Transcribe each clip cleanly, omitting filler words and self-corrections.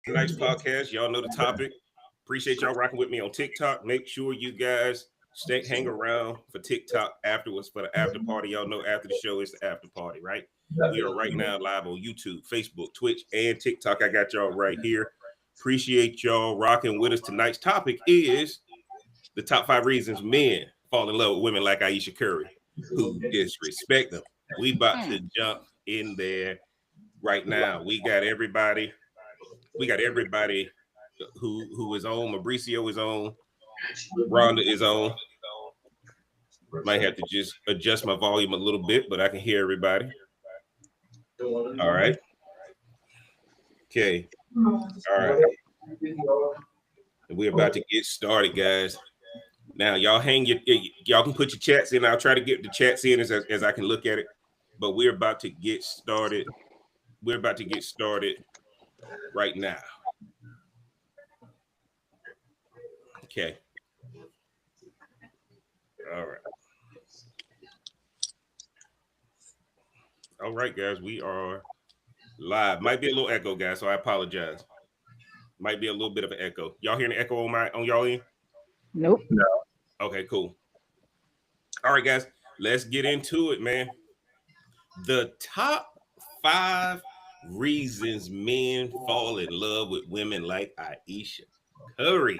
Tonight's podcast. Y'all know the topic. Appreciate y'all rocking with me on TikTok. Make sure you guys hang around for TikTok afterwards for the after party. Y'all know after the show is the after party, right? We are right now live on YouTube, Facebook, Twitch, and TikTok. I got y'all right here. Appreciate y'all rocking with us. Tonight's topic is the top 5 reasons men fall in love with women like Aisha Curry, who disrespect them. We about to jump in there right now. We got everybody who is on. Mauricio is on. Rhonda is on. Might have to just adjust my volume a little bit, but I can hear everybody. All right. Okay. All right. We're about to get started, guys. Now, y'all y'all can put your chats in. I'll try to get the chats in as I can look at it. But we're about to get started. We're about to get started right now. Okay. All right. All right, guys. We are live. Might be a little echo, guys, so I apologize. Might be a little bit of an echo. Y'all hearing the echo on y'all end? Nope. No. Okay, cool. All right, guys. Let's get into it, man. The top 5 reasons men fall in love with women like Aisha Curry.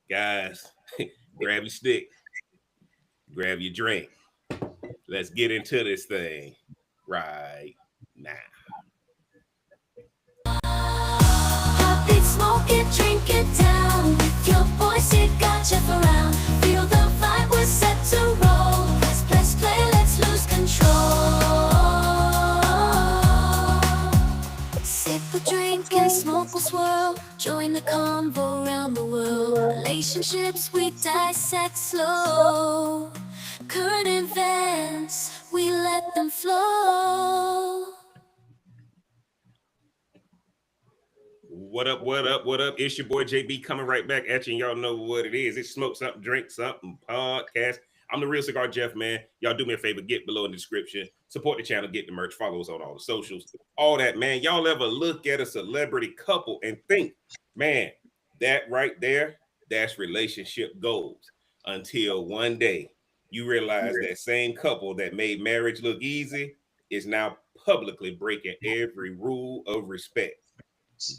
Guys, grab your stick, grab your drink. Let's get into this thing right now. Heartbeat, smoke it, drink it down. With your voice, it got you around. Feel the vibe, we're set to roll. Let's play, let's lose control. Sip a drink and smoke will swirl. Join the convo around the world. Relationships we dissect slow. Current events, we let them flow. What up, what up, what up? It's your boy JB coming right back at you, and y'all know what it is. It's Smoke Something, Drink Something podcast. I'm the Real Cigar Jeff, man. Y'all do me a favor, get below in the description. Support the channel, get the merch, follow us on all the socials, all that, man. Y'all ever look at a celebrity couple and think, man, that right there, that's relationship goals. Until one day, you realize that same couple that made marriage look easy is now publicly breaking every rule of respect.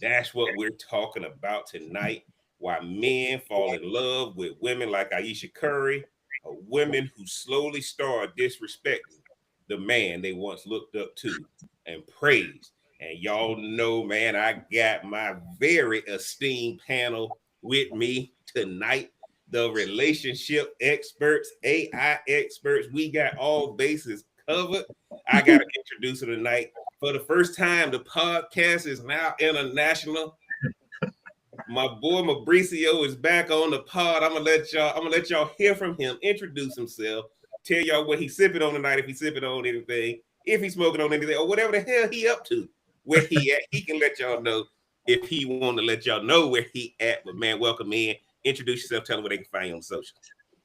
That's what we're talking about tonight. Why men fall in love with women like Aisha Curry, a women who slowly start disrespecting the man they once looked up to and praised. And y'all know, man, I got my very esteemed panel with me tonight. The relationship experts, AI experts. We got all bases covered. I got to introduce her tonight. For the first time, the podcast is now international. My boy Mauricio is back on the pod. I'm gonna let y'all hear from him, introduce himself, tell y'all what he's sipping on tonight, if he's sipping on anything, if he's smoking on anything, or whatever the hell he up to, where he at. He can let y'all know if he want to let y'all know where he at. But man, welcome in. Introduce yourself, tell them where they can find you on social.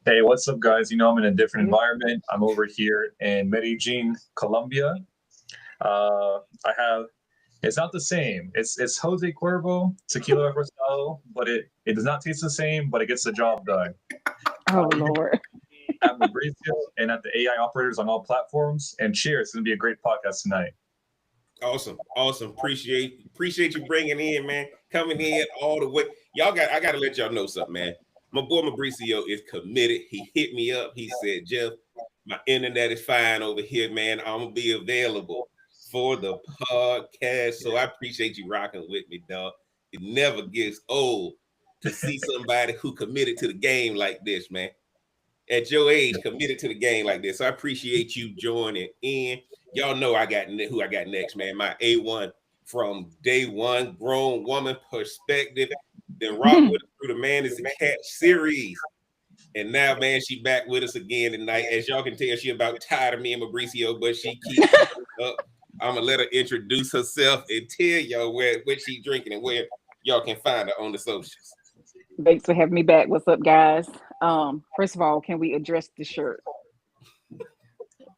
Hey, what's up, guys? You know, I'm in a different environment. I'm over here in Medellin, Colombia. It's not the same. It's Jose Cuervo, Tequila Rosado, but it does not taste the same, but it gets the job done. Oh, Lord. At Mauricio and at the AI operators on all platforms. And cheers. It's going to be a great podcast tonight. Awesome. Appreciate you bringing in, man. Coming in all the way. I got to let y'all know something, man. My boy Mauricio is committed. He hit me up. He said, Jeff, my internet is fine over here, man. I'm going to be available for the podcast. So I appreciate you rocking with me, dog. It never gets old to see somebody who committed to the game like this, man. At your age, committed to the game like this. So I appreciate you joining in. Y'all know who I got next, man. My A1 from day one, grown woman perspective. Then rock with us through the Man is a Cat series. And now, man, she back with us again tonight. As y'all can tell, she about tired of me and Mauricio, but she keeps up. I'm going to let her introduce herself and tell y'all what she drinking and where y'all can find her on the socials. Thanks for having me back. What's up, guys? First of all, can we address the shirt?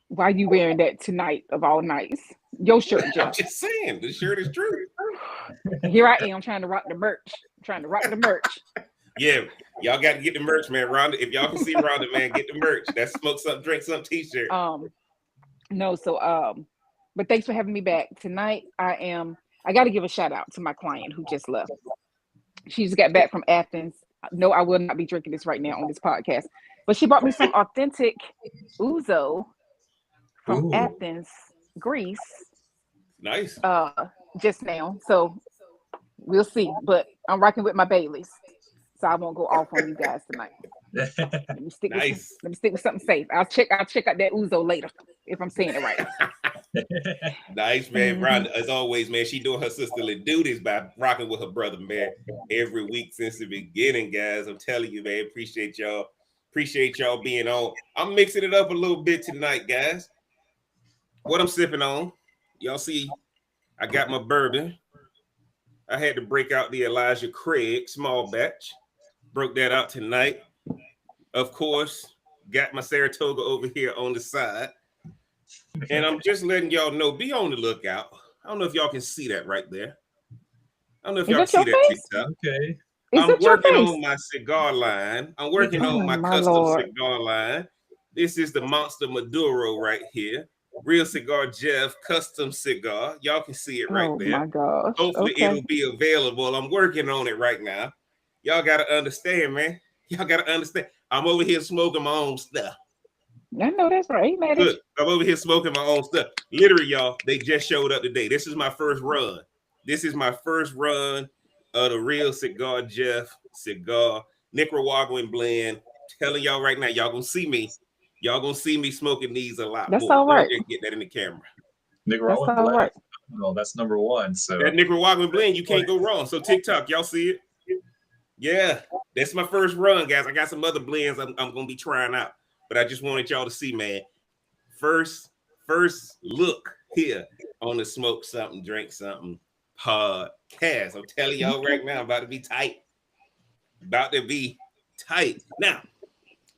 Why are you wearing that tonight of all nights? Your shirt, Jeff. I'm just saying, the shirt is true. Here I am trying to rock the merch. Trying to rock the merch. Yeah, y'all got to get the merch, man. Rhonda, if y'all can see Rhonda, man, get the merch. That's smoke something, drink something t-shirt. No, so but thanks for having me back. Tonight I gotta give a shout out to my client who just left. She just got back from Athens. No, I will not be drinking this right now on this podcast. But she brought me some authentic ouzo from Ooh. Athens, Greece, Nice. just now. So we'll see. But I'm rocking with my Baileys. So I won't go off on you guys tonight. Let me stick Nice. with something safe. I'll check out that ouzo later if I'm saying it right. Nice, man. Mhm. Rhonda, as always, man, she doing her sisterly duties by rocking with her brother, man, every week since the beginning, guys. I'm telling you, man, appreciate y'all. Appreciate y'all being on. I'm mixing it up a little bit tonight, guys. What I'm sipping on, y'all see, I got my bourbon. I had to break out the Elijah Craig small batch. Broke that out tonight. Of course, got my Saratoga over here on the side. And I'm just letting y'all know, be on the lookout. I don't know if y'all can see that right there. I don't know if Is y'all that can see your that face? TikTok. Okay. Is I'm that your working face? on my cigar line. I'm working Oh, on my my custom Lord. cigar line. This is the Monster Maduro right here. Real Cigar Jeff custom cigar. Y'all can see it right Oh there. my gosh. Hopefully Okay. it'll be available. I'm working on it right now. Y'all got to understand, man. Y'all got to understand. I'm over here smoking my own stuff. I know that's right. He mad at Look, you. I'm over here smoking my own stuff. Literally, y'all, they just showed up today. This is my first run. This is my first run of the Real Cigar Jeff cigar, Nicaraguan blend. Telling y'all right now, y'all gonna see me. Y'all gonna see me smoking these a lot That's more. all Let me right. just get that in the camera. Nicaraguan That's all blend. right. Well, that's number one. So That Nicaraguan blend, you can't go wrong. So TikTok, y'all see it? Yeah, that's my first run, guys. I got some other blends I'm gonna be trying out, but I just wanted y'all to see, man. First look here on the Smoke Something, Drink Something podcast. I'm telling y'all right now, about to be tight. About to be tight. Now,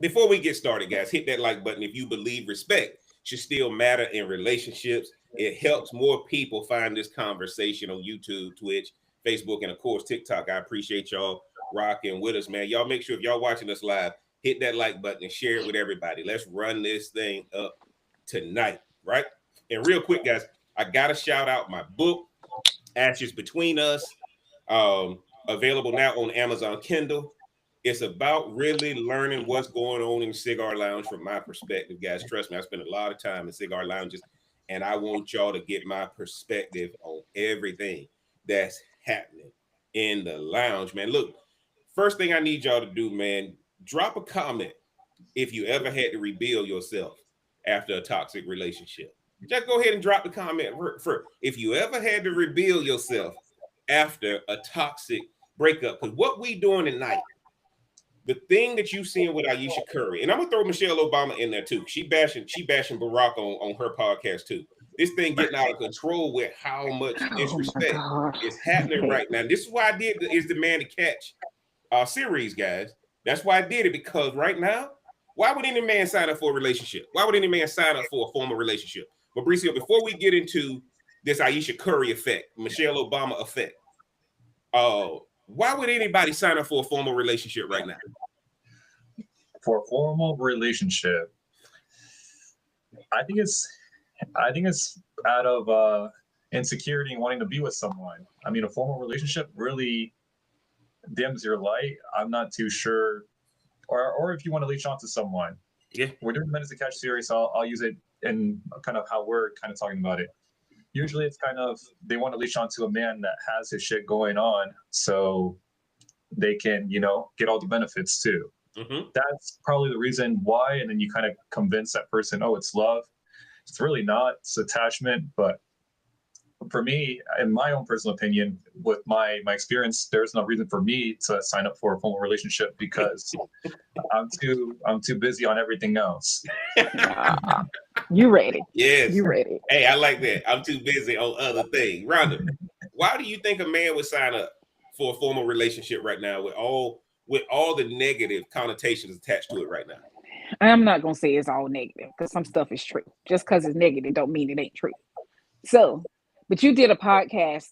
before we get started, guys, hit that like button if you believe respect should still matter in relationships. It helps more people find this conversation on YouTube, Twitch, Facebook, and of course, TikTok. I appreciate y'all rocking with us, man. Y'all make sure if y'all watching us live, hit that like button and share it with everybody. Let's run this thing up tonight, right? And real quick, guys, I gotta shout out my book, Ashes Between Us, available now on Amazon Kindle. It's about really learning what's going on in the cigar lounge from my perspective, guys. Trust me, I spend a lot of time in cigar lounges, and I want y'all to get my perspective on everything that's happening in the lounge, man. Look, first thing I need y'all to do, man, drop a comment if you ever had to rebuild yourself after a toxic relationship. Just go ahead and drop the comment for if you ever had to rebuild yourself after a toxic breakup. Because what we doing tonight, the thing that you seeing with Ayesha Curry, and I'm gonna throw Michelle Obama in there too. She bashing Barack on her podcast too. This thing getting out of control with how much Oh my disrespect gosh. is happening Okay. right now. This is why I did is the Man to Catch series, guys. That's why I did it, because right now, why would any man sign up for a relationship? Why would any man sign up for a formal relationship? Mauricio, before we get into this Ayesha Curry effect, Michelle Obama effect, why would anybody sign up for a formal relationship right now? for a formal relationship, I think it's out of insecurity and wanting to be with someone. I mean, a formal relationship really dims your light. I'm not too sure, or if you want to leech onto someone. Yeah, We're doing the Minutes to Catch series, so I'll use it in kind of how we're kind of talking about it. Usually, it's kind of they want to leech onto a man that has his shit going on, so they can get all the benefits too. mm-hmm. That's probably the reason why, and then you kind of convince that person, oh, it's love. It's really not. It's attachment. But for me, in my own personal opinion, with my experience, there's no reason for me to sign up for a formal relationship because I'm too busy on everything else. You ready? Yes. You ready? Hey, I like that. I'm too busy on other things. Rhonda, why do you think a man would sign up for a formal relationship right now with all the negative connotations attached to it right now? I'm not gonna say it's all negative because some stuff is true. Just because it's negative don't mean it ain't true. So, but you did a podcast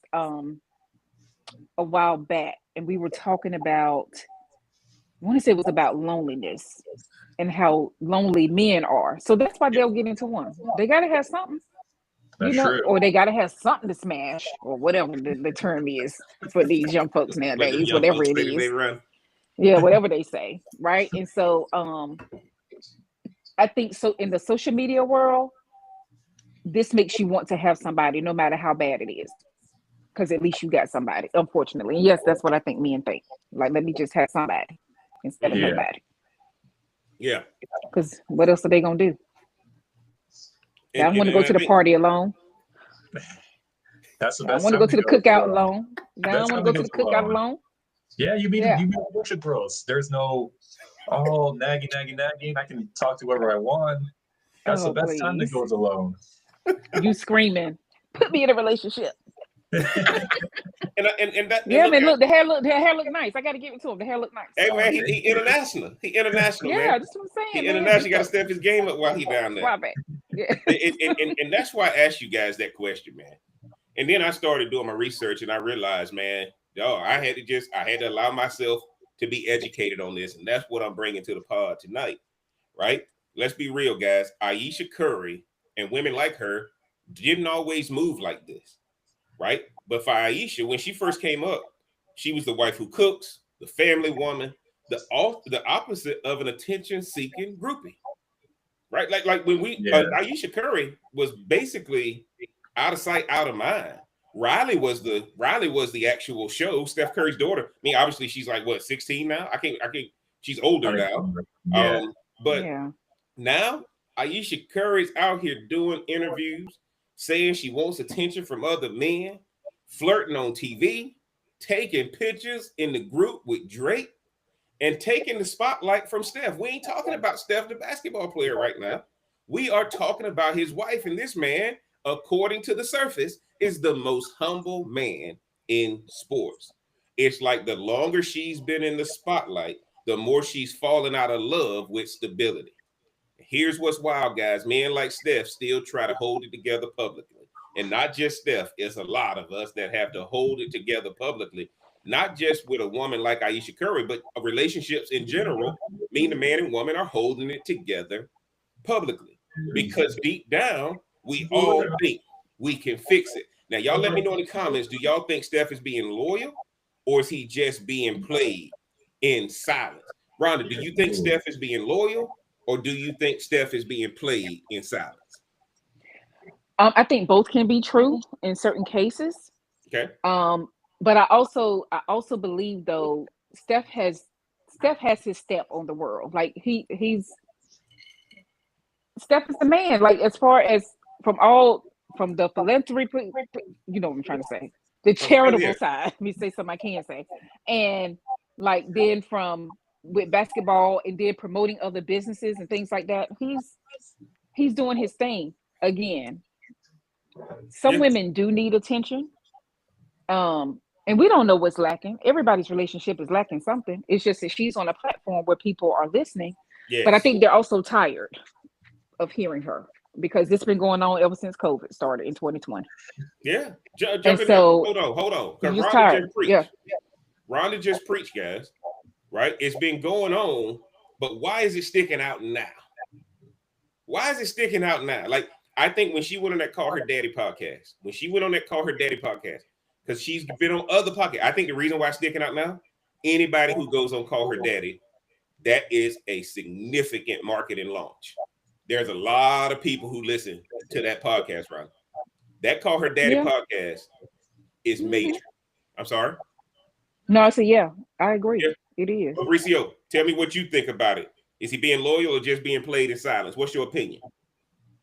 a while back, and we were talking about, I want to say it was about loneliness and how lonely men are. So that's why they'll get into one. They got to have something, That's true. or they got to have something to smash, or whatever the term is for these young folks Like the nowadays, young whatever folks it say that they is. run. Yeah, whatever they say, right? And so I think so in the social media world, this makes you want to have somebody no matter how bad it is. Because at least you got somebody, unfortunately. And yes, that's what I think men think. Like, let me just have somebody instead of Yeah. nobody. Yeah. Because what else are they gonna do? I don't want to go to I the think party alone. That's the I don't best want to time go to to the go. cookout alone. I Best don't want time to to go go to the cookout alone. alone. Yeah, you meet Yeah. a bunch of girls. There's no nagging. I can talk to whoever I want. That's the Oh, best time to please. go alone. You screaming, put me in a relationship. and that and Yeah, look, man. Look, the hair look nice. I got to give it to him. The hair look nice. hey man, he international. He international, Yeah, man. that's what I'm He saying, man. international. Got to step his game up while he down there. Why back? Yeah. And that's why I asked you guys that question, man. And then I started doing my research, and I realized, man, I had to allow myself to be educated on this, and that's what I'm bringing to the pod tonight, right? Let's be real, guys. Ayesha Curry and women like her didn't always move like this, right? But for Ayesha, when she first came up, she was the wife who cooks, the family woman, the opposite of an attention-seeking groupie, right? Like when Ayesha Curry was basically out of sight, out of mind. Riley was the actual show. Steph Curry's daughter. I mean, obviously she's like what, 16 now. I can't. She's older now. Yeah. But Yeah. now Ayesha Curry's out here doing interviews, saying she wants attention from other men, flirting on TV, taking pictures in the group with Drake, and taking the spotlight from Steph. We ain't talking about Steph, the basketball player, right now. We are talking about his wife, and this man, according to the surface, is the most humble man in sports. It's like the longer she's been in the spotlight, the more she's fallen out of love with stability. Here's what's wild, guys. Men like Steph still try to hold it together publicly. And not just Steph, it's a lot of us that have to hold it together publicly, not just with a woman like Ayesha Curry, but relationships in general, mean the man and woman are holding it together publicly. Because deep down, we all think we can fix it. Now, y'all let me know in the comments, do y'all think Steph is being loyal, or is he just being played in silence? Rhonda, do you think Steph is being loyal, or do you think Steph is being played in silence? I think both can be true in certain cases. Okay. But I also believe though Steph has his step on the world. Like he's Steph is the man. Like as far as from the philanthropy, you know what I'm trying to say, the charitable side. Let me say something I can say, and like then from with basketball and then promoting other businesses and things like that. He's doing his thing again. Some women do need attention. And we don't know what's lacking. Everybody's relationship is lacking something. It's just that she's on a platform where people are listening. Yes. But I think they're also tired of hearing her because it's been going on ever since COVID started in 2020. Yeah. Jump And in so there. Hold on. Because you're Rhonda tired. just preached. Yeah. Rhonda just preached, guys. Right? It's been going on, but why is it sticking out now? Why is it sticking out now? Like, I think when she went on that Call Her Daddy podcast, because she's been on other podcasts, I think the reason why it's sticking out now, anybody who goes on Call Her Daddy, that is a significant marketing launch. There's a lot of people who listen to that podcast, Ron. That Call Her Daddy podcast is major. I'm sorry? No, I said, yeah, I agree. Yeah. It is. Mauricio, tell me what you think about it. Is he being loyal or just being played in silence? What's your opinion?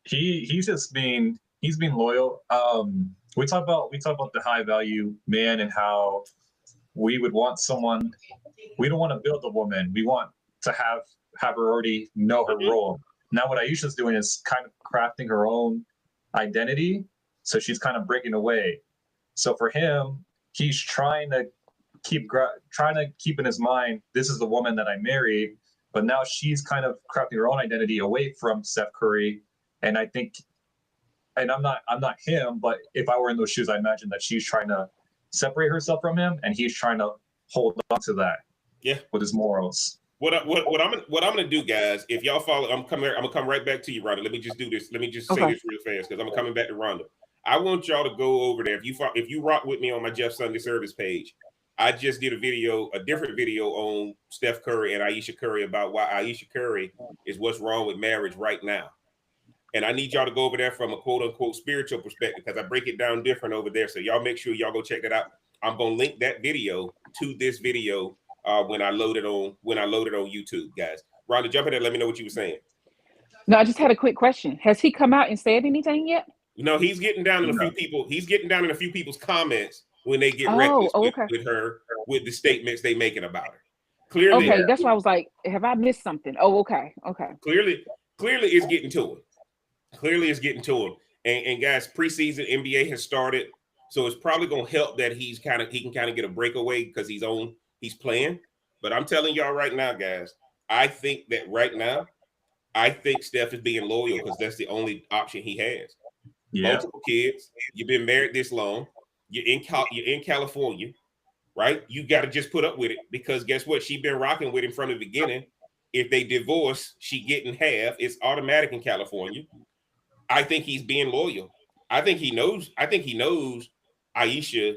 He's being loyal. We talk about the high value man and how we would want someone. We don't want to build a woman. We want to have her already know her role. Now what Ayesha's doing is kind of crafting her own identity. So she's kind of breaking away. So for him, he's trying to keep in his mind, this is the woman that I married. But now she's kind of crafting her own identity away from Steph Curry. And I think, and I'm not him, but if I were in those shoes, I imagine that she's trying to separate herself from him, and he's trying to hold on to that. Yeah. With his morals. What I'm gonna do, guys? If y'all follow, I'm gonna come right back to you, Rhonda. Let me just do this. Let me just say this real fast because I'm coming back to Rhonda. I want y'all to go over there. If you rock with me on my Jeff Sunday Service page, I just did a different video on Steph Curry and Ayesha Curry about why Ayesha Curry is what's wrong with marriage right now. And I need y'all to go over there from a quote unquote spiritual perspective because I break it down different over there. So y'all make sure y'all go check that out. I'm gonna link that video to this video when I load it on YouTube, guys. Rhonda, jump in there. Let me know what you were saying. No, I just had a quick question. Has he come out and said anything yet? No, he's getting down in a few people. He's getting down in a few people's comments when they get reckless with her, with the statements they making about her. Clearly, okay, that's why I was like, have I missed something? Oh, okay. Clearly, it's getting to him. Clearly, it's getting to him. And guys, preseason NBA has started, so it's probably gonna help that he can kind of get a breakaway because he's playing. But I'm telling y'all right now, guys, I think that right now, I think Steph is being loyal because that's the only option he has. Yeah. Multiple kids. You've been married this long. You're in California, right? You got to just put up with it because guess what? She's been rocking with him from the beginning. If they divorce, she getting half. It's automatic in California. I think he's being loyal. I think he knows Ayesha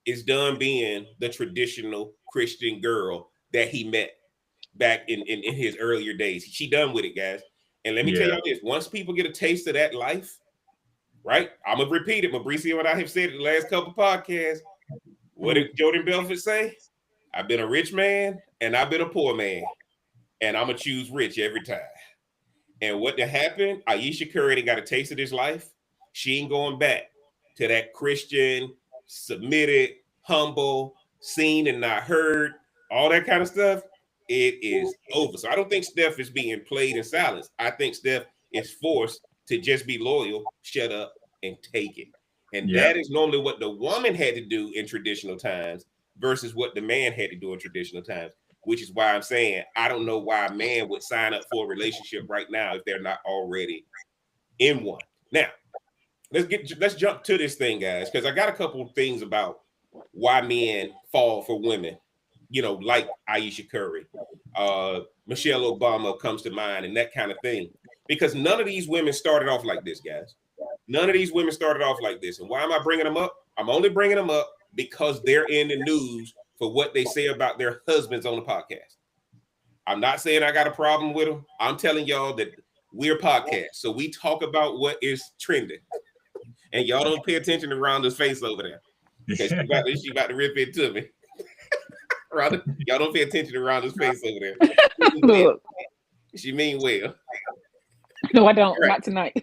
is done being the traditional Christian girl that he met back in his earlier days. She done with it, guys. And let me tell y'all this: once people get a taste of that life, right? I'm gonna repeat it. Mauricio and I have said it the last couple podcasts. What did Jordan Belfort say? I've been a rich man and I've been a poor man, and I'm gonna choose rich every time. And what did happen? Ayesha Curry got a taste of this life. She ain't going back to that Christian, submitted, humble, seen and not heard, all that kind of stuff. It is over. So I don't think Steph is being played in silence. I think Steph is forced to just be loyal, shut up, and take it. And that is normally what the woman had to do in traditional times versus what the man had to do in traditional times, which is why I'm saying I don't know why a man would sign up for a relationship right now if they're not already in one. Now, let's jump to this thing, guys, because I got a couple of things about why men fall for women, like Ayesha Curry. Michelle Obama comes to mind and that kind of thing. Because none of these women started off like this, guys. None of these women started off like this. And why am I bringing them up? I'm only bringing them up because they're in the news for what they say about their husbands on the podcast. I'm not saying I got a problem with them. I'm telling y'all that we're podcast. So we talk about what is trending. And y'all don't pay attention to Rhonda's face over there. Because she about to rip into me. Rhonda, y'all don't pay attention to Rhonda's face over there. Look. She mean well. No, I don't. Right. Not tonight.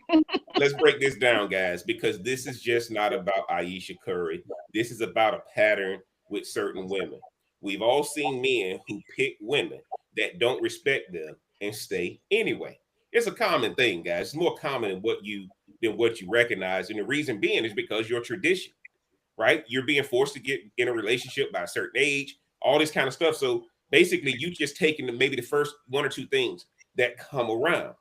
Let's break this down, guys, because this is just not about Ayesha Curry. This is about a pattern with certain women. We've all seen men who pick women that don't respect them and stay anyway. It's a common thing, guys. It's more common than what you recognize. And the reason being is because your tradition, right? You're being forced to get in a relationship by a certain age, all this kind of stuff. So basically, you just taking maybe the first one or two things that come around.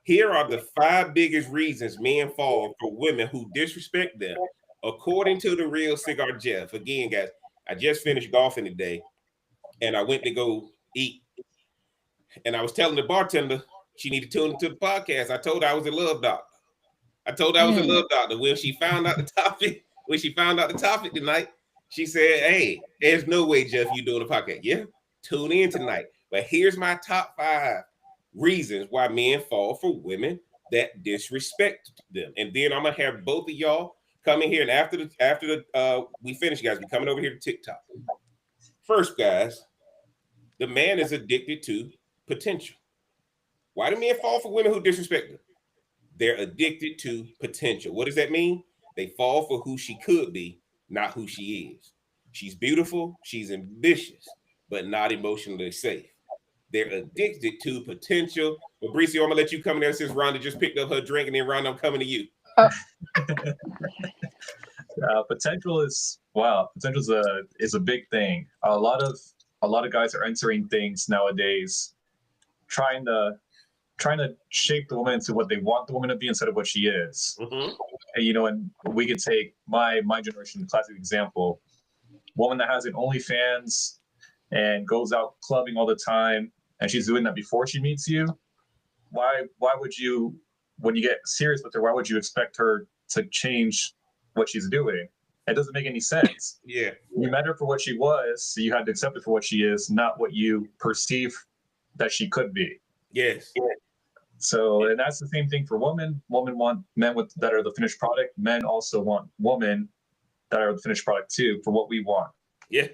Here are the 5 biggest reasons men fall for women who disrespect them, according to the real Cigar Jeff. Again, guys, I just finished golfing today, and I went to go eat. And I was telling the bartender she needed to tune into the podcast. I told her I was a love doctor. When she found out the topic tonight, she said, "Hey, there's no way, Jeff, you doing a podcast." Yeah, tune in tonight. But here's my top 5 reasons why men fall for women that disrespect them. And then I'm gonna have both of y'all come in here, and after we finish, guys, we're coming over here to TikTok. First, guys, the man is addicted to potential. Why do men fall for women who disrespect them? They're addicted to potential. What does that mean? They fall for who she could be, not who she is. She's beautiful, she's ambitious, but not emotionally safe. They're addicted to potential. Fabricio, I'm gonna let you come in there since Rhonda just picked up her drink, and then Rhonda, I'm coming to you. Potential is a big thing. A lot of guys are entering things nowadays, trying to shape the woman into what they want the woman to be instead of what she is. Mm-hmm. And and we could take my generation, classic example. woman that has an OnlyFans and goes out clubbing all the time, and she's doing that before she meets you, why would you, when you get serious with her, why would you expect her to change what she's doing? It doesn't make any sense. Yeah. You met her for what she was, so you had to accept her for what she is, not what you perceive that she could be. Yes. So, and that's the same thing for women. Women want men that are the finished product. Men also want women that are the finished product too, for what we want. Yeah,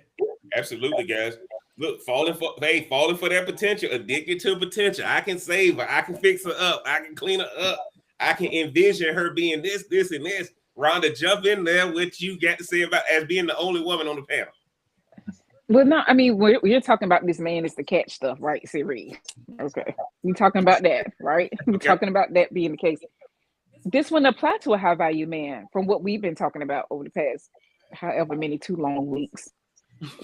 absolutely, guys. Look, falling for that potential, addicted to potential. I can save her. I can fix her up. I can clean her up. I can envision her being this, and this. Rhonda, jump in there. What you got to say about as being the only woman on the panel? Well, no, I mean, we're talking about this man is the catch stuff, right, Siri? Okay. We're talking about that, right? We're talking about that being the case. This wouldn't apply to a high value man from what we've been talking about over the past however many 2 long weeks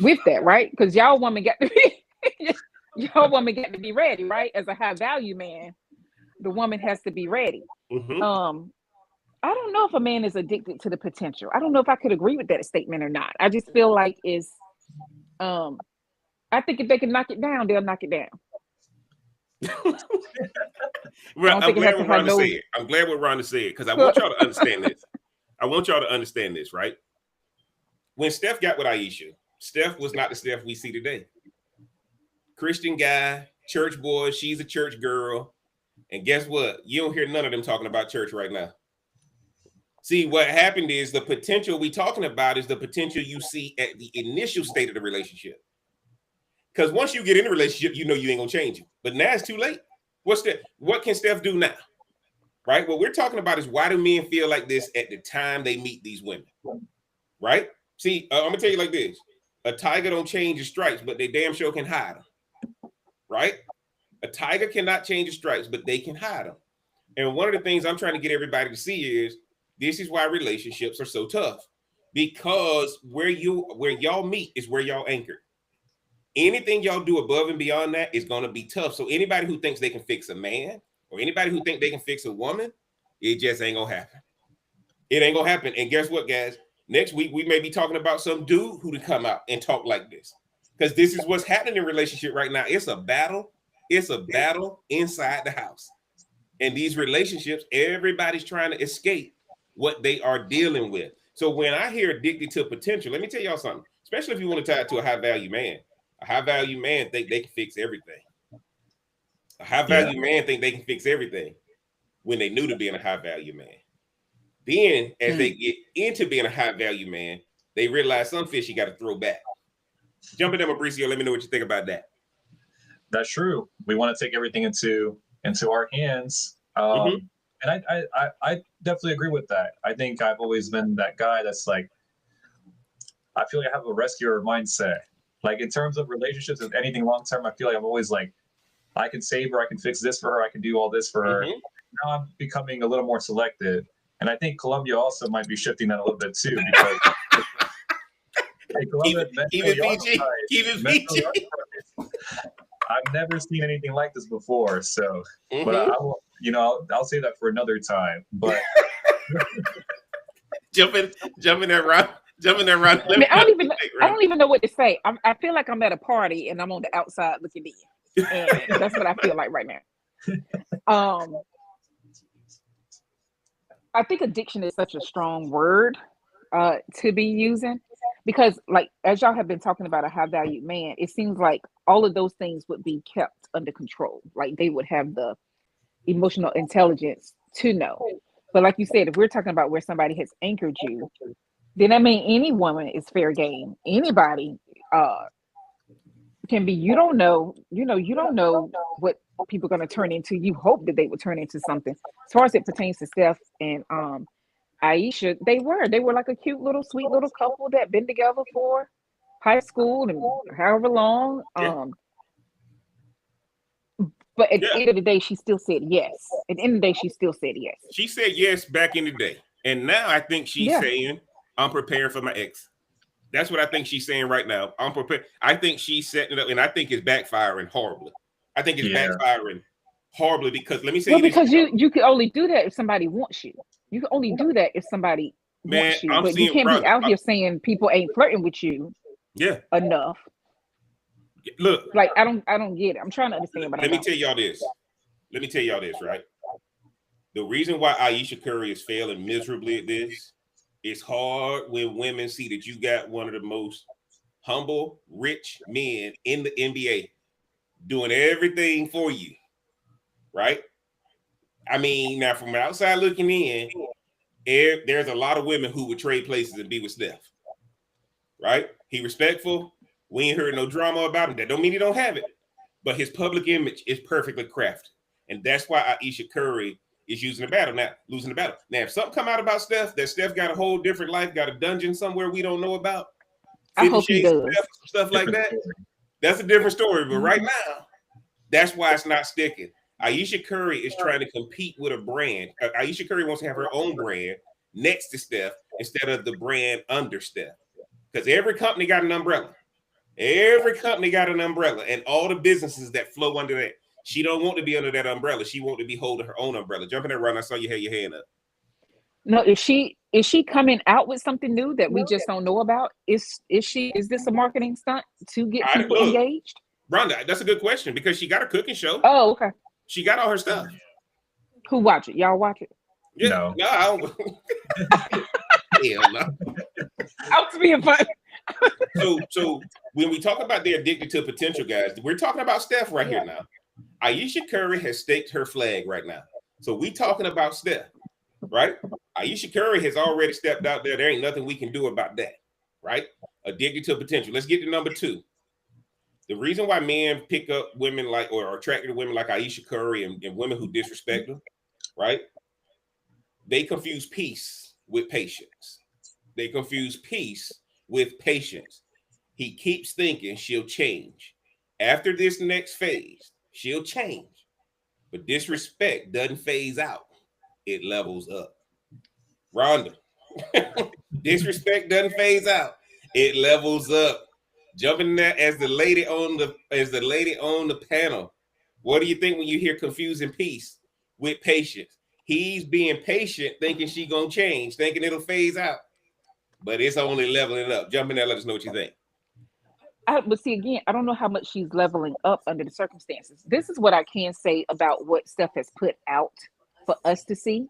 with that, right? Because y'all woman got to be ready, right? As a high value man, the woman has to be ready. Mm-hmm. I don't know if a man is addicted to the potential. I don't know if I could agree with that statement or not. I just feel like it's I think if they can knock it down, they'll knock it down. Well, I'm glad what Rhonda said, because I want y'all to understand this. I want y'all to understand this, right? When Steph got with Aisha, Steph was not the Steph we see today. Christian guy, church boy, she's a church girl. And guess what? You don't hear none of them talking about church right now. See, what happened is the potential we talking about is the potential you see at the initial state of the relationship. Because once you get in a relationship, you know you ain't gonna change it. But now it's too late. What can Steph do now? Right? What we're talking about is, why do men feel like this at the time they meet these women? Right? See, I'm gonna tell you like this: a tiger don't change his stripes, but they damn sure can hide them. Right? A tiger cannot change his stripes, but they can hide them. And one of the things I'm trying to get everybody to see is, this is why relationships are so tough, because where y'all meet is where y'all anchored. Anything y'all do above and beyond that is going to be tough. So anybody who thinks they can fix a man, or anybody who thinks they can fix a woman, it just ain't gonna happen. It ain't gonna happen. And guess what, guys? Next week we may be talking about some dude who to come out and talk like this, because this is what's happening in a relationship right now. It's a battle. It's a battle inside the house. And these relationships, everybody's trying to escape what they are dealing with. So when I hear addicted to potential, let me tell y'all something, especially if you want to tie it to a high value man. A high value man think they can fix everything. A high value man think they can fix everything when they knew to being a high value man. Then as they get into being a high value man, they realize some fish you got to throw back. Jump in there, Mauricio. Let me know what you think about that. That's true. We want to take everything into our hands. And I definitely agree with that. I think I've always been that guy that's like, I feel like I have a rescuer mindset. Like in terms of relationships and anything long term, I feel like I'm always like, I can save her, I can fix this for her, I can do all this for her. Now I'm becoming a little more selective. And I think Colombia also might be shifting that a little bit too, because Colombia, keep it PG. I've never seen anything like this before. So, but I will, I'll say that for another time. But jump in there, Ron. Jump in there, Ron. I don't even know what to say. I feel like I'm at a party and I'm on the outside looking in. And that's what I feel like right now. I think addiction is such a strong word to be using, because like, as y'all have been talking about a high value man, it seems like all of those things would be kept under control. Like they would have the emotional intelligence to know. But like you said, if we're talking about where somebody has anchored you, then I mean, any woman is fair game. Anybody can be. You don't know what people are going to turn into. You hope that they would turn into something. As far as it pertains to Steph and Aisha, they were like a cute little sweet little couple that been together for high school and however long. But at the end of the day, she still said yes. At the end of the day, she still said yes. She said yes back in the day. And now I think she's saying, I'm preparing for my ex. That's what I think she's saying right now. I'm prepared. I think she's setting it up, and I think it's backfiring horribly. I think it's backfiring horribly, because let me say, because you can only do that if somebody wants you. You can only do that if somebody wants you. But you can't be out here saying people ain't flirting with you Yeah. enough. Look, Like I don't get it. I'm trying to understand, but let me tell y'all this. Let me tell y'all this, right? The reason why Ayesha Curry is failing miserably at this, it's hard when women see that you got one of the most humble, rich men in the NBA doing everything for you, right? I mean, now from outside looking in, there's a lot of women who would trade places and be with Steph, right? He respectful. We ain't heard no drama about him. That don't mean he don't have it, but his public image is perfectly crafted, and that's why Ayesha Curry is losing the battle. Now, if something come out about Steph, that Steph got a whole different life, got a dungeon somewhere we don't know about, I hope he does. stuff like that, that's a different story. But right now, that's why it's not sticking. Ayesha Curry is trying to compete with a brand. Ayesha Curry wants to have her own brand next to Steph instead of the brand under Steph. Because every company got an umbrella. Every company got an umbrella, and all the businesses that flow under that. She don't want to be under that umbrella. She want to be holding her own umbrella. Jump in there, Ron. I saw you had your hand up. No, is she coming out with something new that we just don't know about? Is this a marketing stunt to get people engaged? Rhonda, that's a good question because she got a cooking show. Oh, okay. She got all her stuff. Who watch it? Y'all watch it? Yeah, no, I don't. Hell no. I was being funny. So when we talk about they're addicted to potential, guys, we're talking about Steph right here now. Ayesha Curry has staked her flag right now. So we talking about Steph, right? Ayesha Curry has already stepped out there. There ain't nothing we can do about that, right? Addicted to potential. Let's get to number 2. The reason why men pick up women like or are attracted to women like Ayesha Curry and women who disrespect them, right? They confuse peace with patience. They confuse peace with patience. He keeps thinking she'll change. After this next phase, she'll change. But disrespect doesn't phase out. It levels up. Rhonda, disrespect doesn't phase out. It levels up. Jumping there as the lady on the panel. What do you think when you hear confusing peace with patience? He's being patient, thinking she gonna change, thinking it'll phase out. But it's only leveling up. Jump in there, let us know what you think. But see, again, I don't know how much she's leveling up under the circumstances. This is what I can say about what Steph has put out for us to see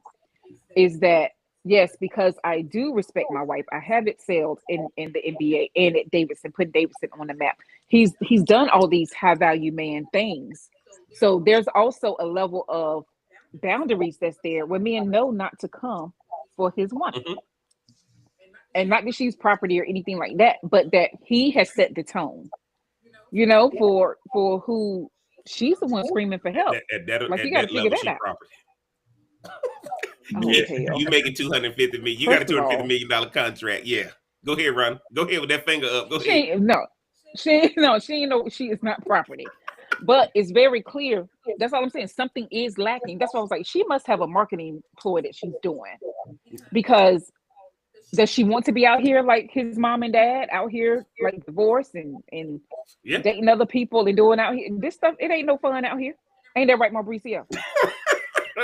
is that, yes, because I do respect my wife. I have excelled in the NBA and at Davidson, put Davidson on the map. He's done all these high value man things. So there's also a level of boundaries that's there where men know not to come for his woman. Mm-hmm. And not that she's property or anything like that, but that he has set the tone, for who she's the one screaming for help. Like you got to figure that out. Oh, you making $250 million. You got a $250 million contract. Yeah. Go ahead, Ron. Go ahead with that finger up. Go ahead. She is not property. But it's very clear. That's all I'm saying. Something is lacking. That's why I was like, she must have a marketing ploy that she's doing. Because does she want to be out here like his mom and dad, out here like divorced and dating other people and doing out here? This stuff, it ain't no fun out here. Ain't that right, Mauricio?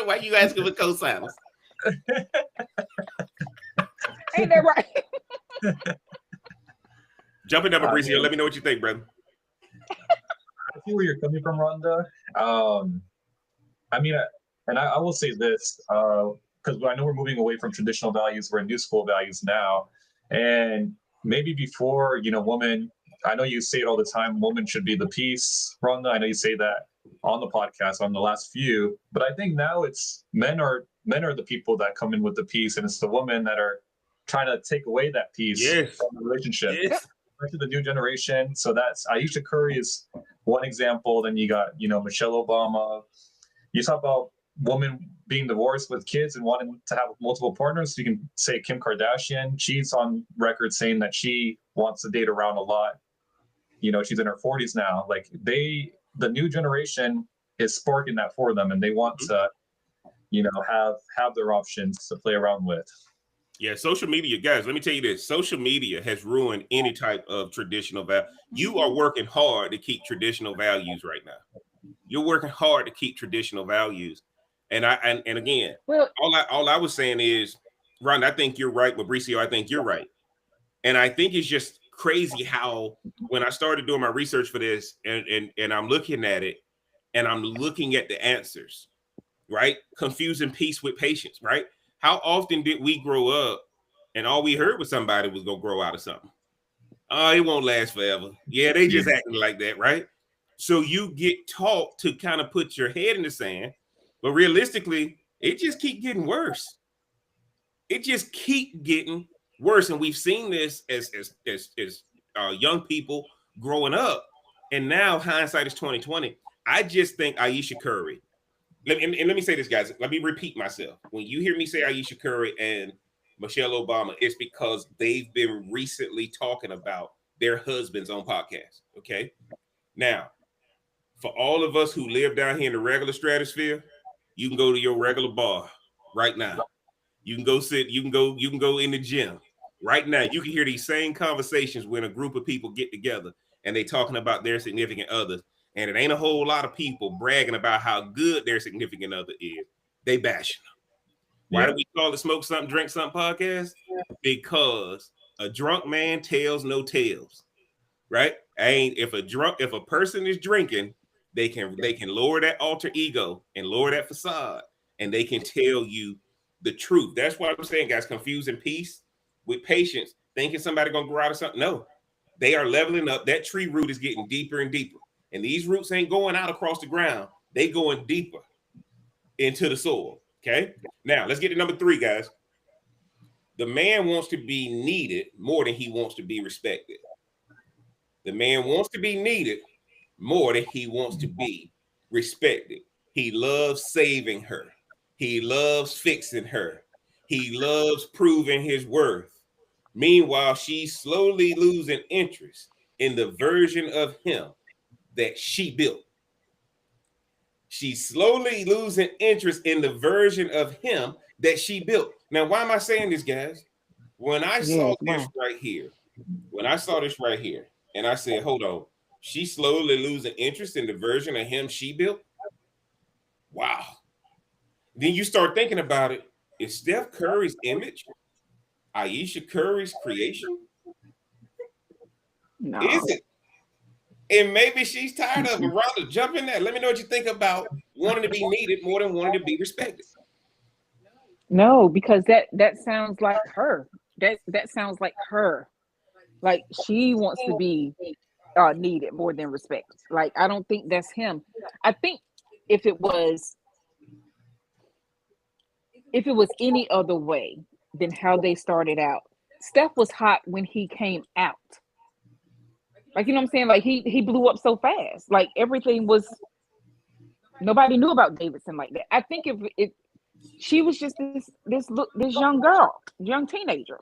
Why you asking for co-signers? Ain't that right? Jump in there, Mauricio. Let me know what you think, brother. I see where you're coming from, Rhonda. I mean, I will say this, because I know we're moving away from traditional values. We're in new school values now. And maybe before, woman, I know you say it all the time, woman should be the peace, Rhonda. I know you say that on the podcast on the last few, but I think now it's men are the people that come in with the peace, and it's the women that are trying to take away that peace from the relationship. Yes. To the new generation. So that's Ayesha Curry is one example. Then you got, Michelle Obama. You talk about women being divorced with kids and wanting to have multiple partners. You can say Kim Kardashian. She's on record saying that she wants to date around a lot. She's in her 40s now. Like the new generation is sparking that for them, and they want to, have their options to play around with. Yeah, social media, guys, let me tell you this. Social media has ruined any type of traditional value. You are working hard to keep traditional values right now. You're working hard to keep traditional values. And again, all I was saying is, Ron, I think you're right. Mauricio, I think you're right. And I think it's just crazy how when I started doing my research for this and I'm looking at it and I'm looking at the answers, right? Confusing peace with patience, right? How often did we grow up and all we heard was somebody was gonna grow out of something? Oh, it won't last forever. Yeah, they just acting like that, right? So you get taught to kind of put your head in the sand, but realistically, it just keep getting worse. It just keep getting worse, and we've seen this as young people growing up, and now hindsight is 2020. I just think Aisha Curry. And let me say this, guys. Let me repeat myself. When you hear me say Aisha Curry and Michelle Obama, it's because they've been recently talking about their husbands on podcasts. Okay. Now, for all of us who live down here in the regular stratosphere, you can go to your regular bar right now. You can go sit, you can go in the gym. Right now, you can hear these same conversations when a group of people get together and they talking about their significant others. And it ain't a whole lot of people bragging about how good their significant other is. They bashing them. Why do we call it Smoke Something, Drink Something podcast? Because a drunk man tells no tales, right? If a person is drinking, they can lower that alter ego and lower that facade, and they can tell you the truth. That's why I'm saying, guys, confusing peace with patience, thinking somebody gonna grow out of something. No, they are leveling up. That tree root is getting deeper and deeper, and these roots ain't going out across the ground. They going deeper into the soil. Okay. Now let's get to number 3, guys. The man wants to be needed more than he wants to be respected. The man wants to be needed more than he wants to be respected. He loves saving her. He loves fixing her. He loves proving his worth. Meanwhile, she's slowly losing interest in the version of him that she built. She's slowly losing interest in the version of him that she built. Now, why am I saying this, guys? When I saw this right here, and I said, hold on, she's slowly losing interest in the version of him she built. Wow. Then you start thinking about it. Is Steph Curry's image Aisha Curry's creation? No. Is it? And maybe she's tired of it. Rhonda, jump in there. Let me know what you think about wanting to be needed more than wanting to be respected. No, because that sounds like her. That sounds like her. Like she wants to be needed more than respected. Like I don't think that's him. I think if it was any other way than how they started out, Steph was hot when he came out. Like, you know what I'm saying? Like he blew up so fast. Like everything was, nobody knew about Davidson like that. I think if she was just this young girl, young teenager,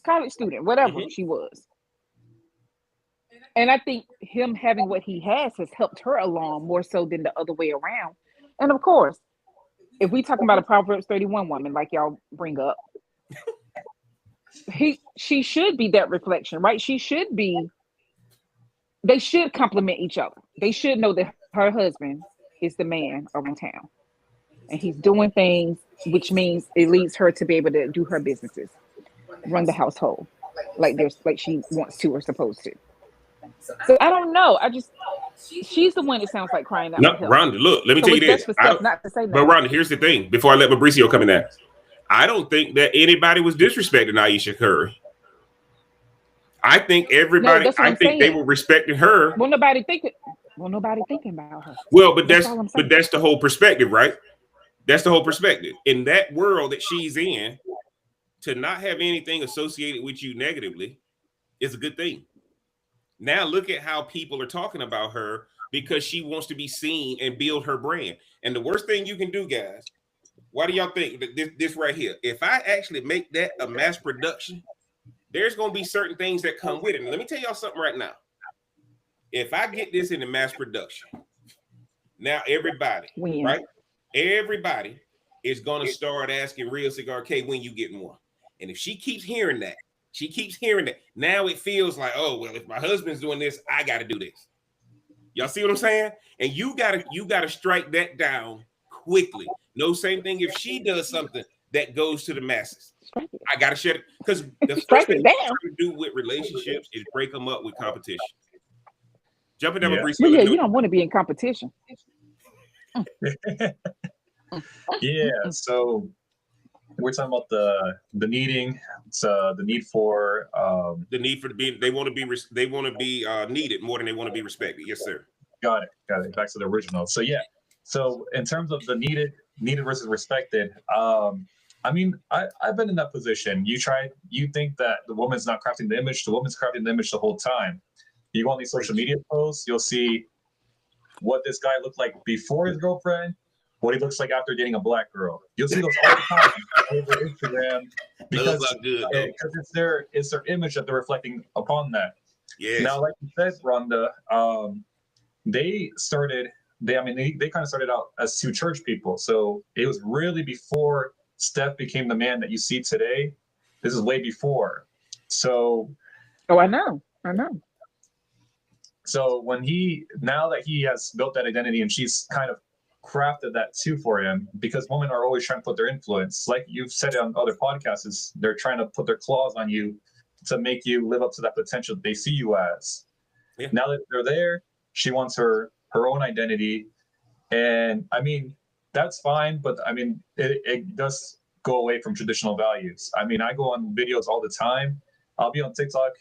college student, whatever she was. And I think him having what he has helped her along more so than the other way around. And of course, if we talking about a Proverbs 31 woman, like y'all bring up, she should be that reflection, right? They should complement each other. They should know that her husband is the man around town. And he's doing things, which means it leads her to be able to do her businesses, run the household like she wants to or supposed to. So I don't know. She's the one that sounds like crying out. No, Rhonda, look, let me tell you this. Not to say but Rhonda, here's the thing. Before I let Mauricio come in there, I don't think that anybody was disrespecting Aisha Curry. I think everybody. No, I think they were respecting her. Well, nobody thinking about her. Well, but that's the whole perspective, right? That's the whole perspective. In that world that she's in, to not have anything associated with you negatively is a good thing. Now look at how people are talking about her because she wants to be seen and build her brand. And the worst thing you can do, guys, why do y'all think that this right here? If I actually make that a mass production, there's going to be certain things that come with it. And let me tell y'all something right now. If I get this into mass production, now everybody, right? Everybody is going to start asking Real Cigar K when you getting one. And if she keeps hearing that, now it feels like, oh, well, if my husband's doing this, I got to do this. Y'all see what I'm saying? And you gotta strike that down quickly. No, same thing if she does something. that goes to the masses. Strike it. I gotta share it because the Strike first thing it we're down. trying to do with relationships is break them up with competition. Jumping down, Yeah. Mauricio. Well, yeah, let's do you it. don't want to be in competition. Yeah. So we're talking about the needing. It's the need for The need for being, they want to be needed more than they want to be respected. Yes, sir. got it. Back to the original. So yeah. So in terms of the needed versus respected, I mean, I've been in that position. You think that the woman's not crafting the image, the woman's crafting the image the whole time. You go on these social media posts, you'll see what this guy looked like before his girlfriend, what he looks like after dating a black girl. You'll see those all the time over Instagram because Those are good, though. it's their image that they're reflecting upon that. Yes. Now, like you said, Rhonda, they kind of started out as two church people. So it was really before Steph became the man that you see today. This is way before. So Oh, I know. So now that he has built that identity and she's kind of crafted that too for him, because women are always trying to put their influence, like you've said on other podcasts, is they're trying to put their claws on you to make you live up to that potential they see you as. Yeah. Now that they're there, she wants her own identity. And I mean, that's fine, but I mean, it does go away from traditional values. I mean, I go on videos all the time. I'll be on TikTok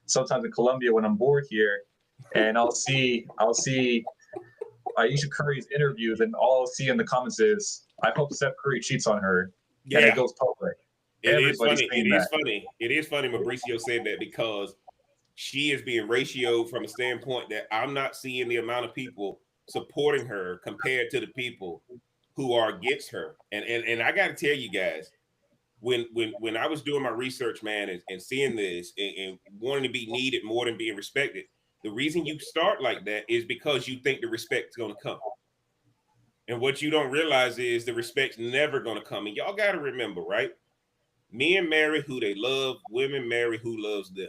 sometimes in Colombia when I'm bored here. And I'll see Aisha Curry's interviews, and all I'll see in the comments is, "I hope Steph Curry cheats on her," and it goes public. It is funny. It is funny. Mauricio said that because she is being ratioed from a standpoint that I'm not seeing the amount of people supporting her compared to the people who are against her. And I got to tell you guys, when I was doing my research, man, and seeing this and wanting to be needed more than being respected. The reason you start like that is because you think the respect's going to come. And what you don't realize is the respect's never going to come. And y'all got to remember, right? Men marry who they love. Women marry who loves them.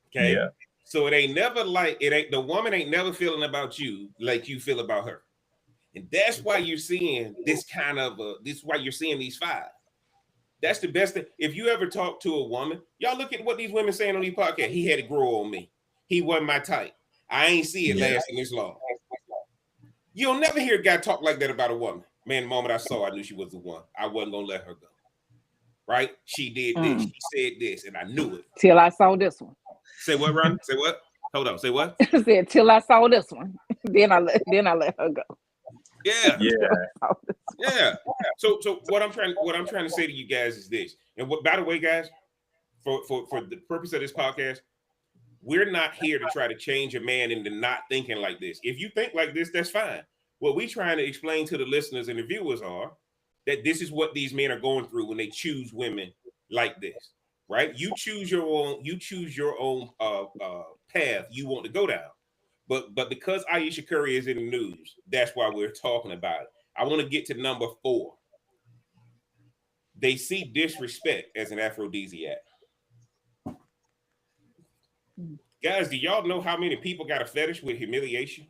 Okay? Yeah. So the woman ain't never feeling about you like you feel about her. And that's why you're seeing this this is why you're seeing these five. That's the best thing. If you ever talk to a woman, y'all look at what these women saying on these podcasts. He had to grow on me. He wasn't my type. I ain't see it lasting this long. You'll never hear a guy talk like that about a woman. Man, the moment I saw, I knew she was the one. I wasn't going to let her go. Right? She did this. She said this, and I knew it. Till I saw this one. Say what, Ron? Say what? Hold on. Say what? I said, till I saw this one. Then I let her go. Yeah. Yeah. So what I'm trying to say to you guys is this. And by the way, guys, for the purpose of this podcast, we're not here to try to change a man into not thinking like this. If you think like this, that's fine. What we're trying to explain to the listeners and the viewers are that this is what these men are going through when they choose women like this, right? You choose your own path you want to go down. But because Aisha Curry is in the news, that's why we're talking about it. I want to get to number 4. They see disrespect as an aphrodisiac. Guys, do y'all know how many people got a fetish with humiliation?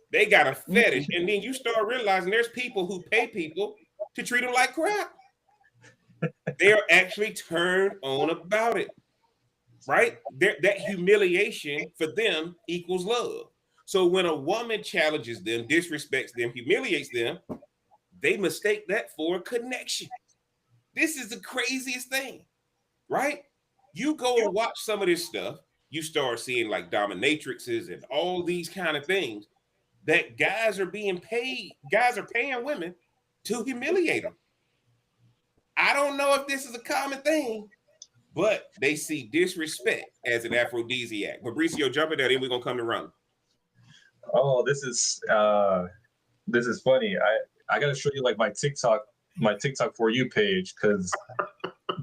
They got a fetish, and then you start realizing there's people who pay people to treat them like crap. They are actually turned on about it, right? That humiliation for them equals love. So when a woman challenges them, disrespects them, humiliates them, they mistake that for a connection. This is the craziest thing, right? You go and watch some of this stuff, you start seeing like dominatrixes and all these kind of things that guys are paying women to humiliate them. I don't know if this is a common thing, but they see disrespect as an aphrodisiac. Mauricio, jump in there, then we're gonna come to Ron. Oh, this is funny. I gotta show you like my TikTok For You page, because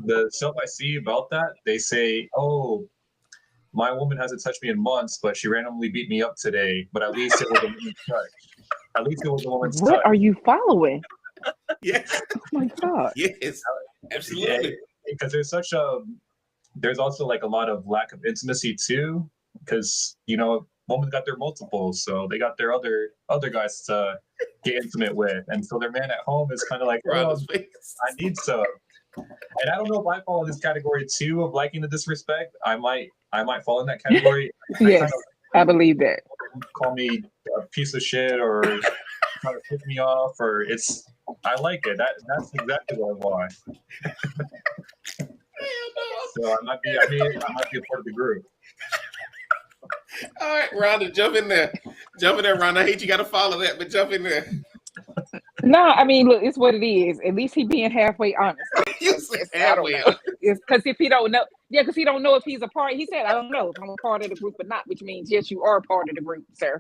the stuff I see about that, they say, "Oh, my woman hasn't touched me in months, but she randomly beat me up today. But at least it was a woman's touch. At least it was a woman's touch." What are you following? Yes. Oh my God. Yes. Absolutely. Because there's also like a lot of lack of intimacy too. Because women got their multiples, so they got their other guys to get intimate with, and so their man at home is kind of like, oh, Rhonda's face. I need some. And I don't know if I fall in this category too of liking the disrespect. I might fall in that category. Yes, I believe that. Call me a piece of shit or try to pick me off, or it's I like it. That's exactly what I want. So I might be a part of the group. All right, Rhonda, jump in there. Jump in there, Rhonda. I hate you got to follow that, but jump in there. No, I mean, look, it's what it is. At least he being halfway honest. You said I don't halfway. know. It's because if he don't know, because he don't know if he's a part. He said, I don't know if I'm a part of the group or not, which means yes, you are a part of the group, sir.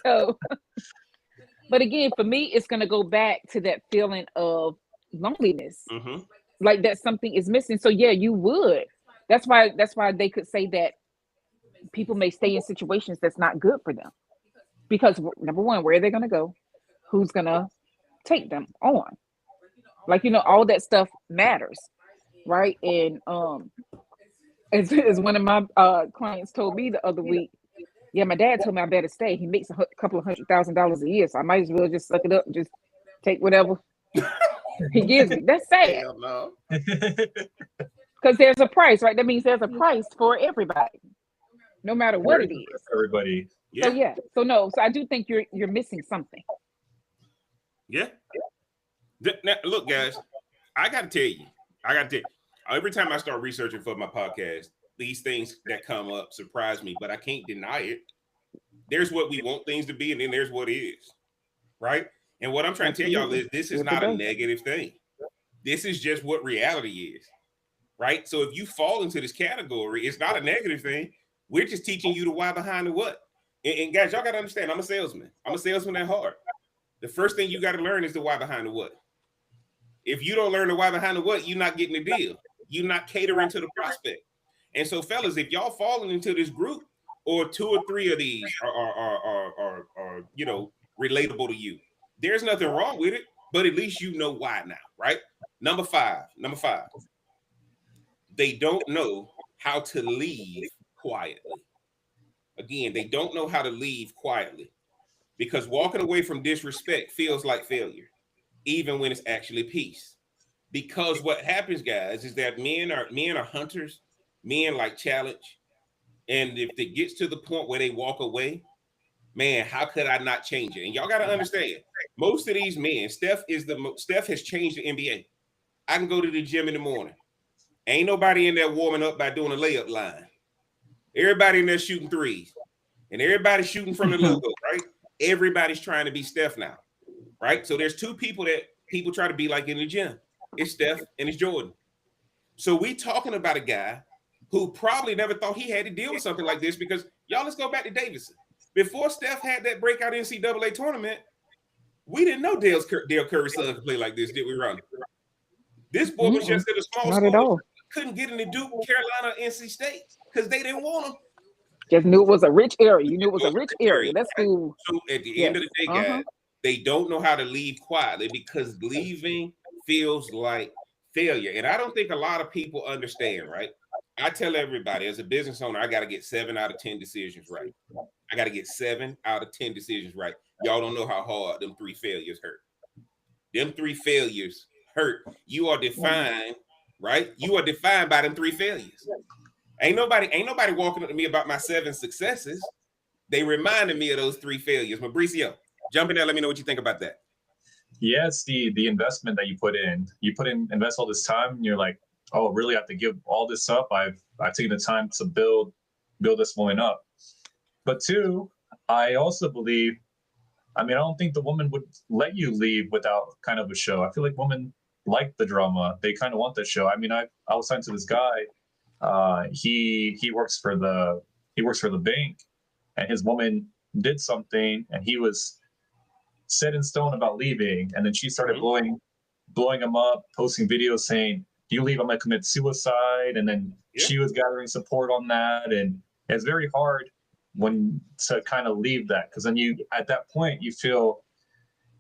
So, but again, for me, it's gonna go back to that feeling of loneliness, like that something is missing. So yeah, you would. That's why they could say that people may stay in situations that's not good for them, because number one, where are they gonna go? Who's gonna take them on? Like, all that stuff matters, right? And as one of my clients told me the other week, yeah, my dad told me I better stay. He makes a couple of $100,000 a year, so I might as well just suck it up and just take whatever he gives me. That's sad. Hell no. Because there's a price, right? That means there's a price for everybody, no matter what it is. Everybody. So yeah. So no. So I do think you're missing something. Yeah. Now, look, guys, I got to tell you, every time I start researching for my podcast, these things that come up surprise me, but I can't deny it. There's what we want things to be, and then there's what is, right? And what I'm trying to tell y'all is this is not a negative thing. This is just what reality is, right? So if you fall into this category, it's not a negative thing. We're just teaching you the why behind the what. And guys, y'all got to understand, I'm a salesman. I'm a salesman at heart. The first thing you got to learn is the why behind the what. If you don't learn the why behind the what, you're not getting the deal. You're not catering to the prospect. And so, fellas, if y'all falling into this group, or 2 or 3 of these are relatable to you, there's nothing wrong with it, but at least you know why now, right? Number five, they don't know how to leave quietly. Again, they don't know how to leave quietly, because walking away from disrespect feels like failure, even when it's actually peace. Because what happens, guys, is that men are hunters. Men like challenge. And if it gets to the point where they walk away, man, how could I not change it? And y'all got to understand, most of these men, Steph has changed the NBA. I can go to the gym in the morning. Ain't nobody in there warming up by doing a layup line. Everybody in there shooting threes. And everybody's shooting from the logo, right? Everybody's trying to be Steph now, right? So there's 2 people that people try to be like in the gym. It's Steph and it's Jordan. So we talking about a guy who probably never thought he had to deal with something like this, because y'all, let's go back to Davidson. Before Steph had that breakout NCAA tournament, we didn't know Dale Curry's son could play like this, did we, Ron? This boy was just at a small school, couldn't get into Duke, Carolina, NC State, because they didn't want him. Just knew it was a rich area. You knew it was a rich area. That's cool. So at the end of the day, guys, they don't know how to leave quietly, because leaving feels like failure. And I don't think a lot of people understand, right? I tell everybody, as a business owner, I got to get 7 out of 10 decisions right. I got to get 7 out of 10 decisions right. Y'all don't know how hard them 3 failures hurt. Them 3 failures hurt. You are defined, right? You are defined by them 3 failures. Ain't nobody walking up to me about my 7 successes. They reminded me of those 3 failures. Mauricio, jump in there. Let me know what you think about that. Yeah, it's the investment that you put in. Invest all this time, and you're like, oh, really? I have to give all this up? I've taken the time to build this woman up. But 2, I also believe, I don't think the woman would let you leave without kind of a show. I feel like women like the drama. They kind of want the show. I was talking to this guy. He works for the bank, and his woman did something, and he was set in stone about leaving. And then she started blowing him up, posting videos saying, "If you leave, I'm gonna commit suicide." And then she was gathering support on that, and it's very hard to kind of leave that, because then at that point you feel,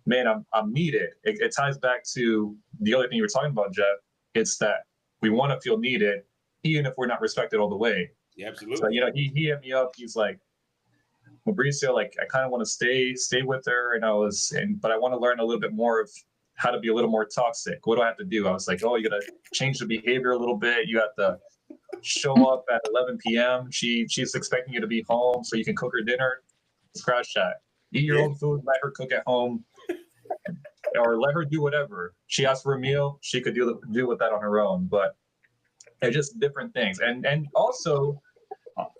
man, I'm needed. It ties back to the other thing you were talking about, Jeff. It's that we want to feel needed, even if we're not respected all the way. Yeah, So absolutely. you know, he hit me up. He's like, Mauricio, like I kind of want to stay with her, but I want to learn a little bit more of how to be a little more toxic. What do I have to do? I was like, oh, you gotta change the behavior a little bit. You have to show up at 11 p.m. She's expecting you to be home so you can cook her dinner. Scratch that. Eat your Yeah. own food. Let her cook at home, or let her do whatever. She asked for a meal. She could do with that on her own. But they're just different things. And also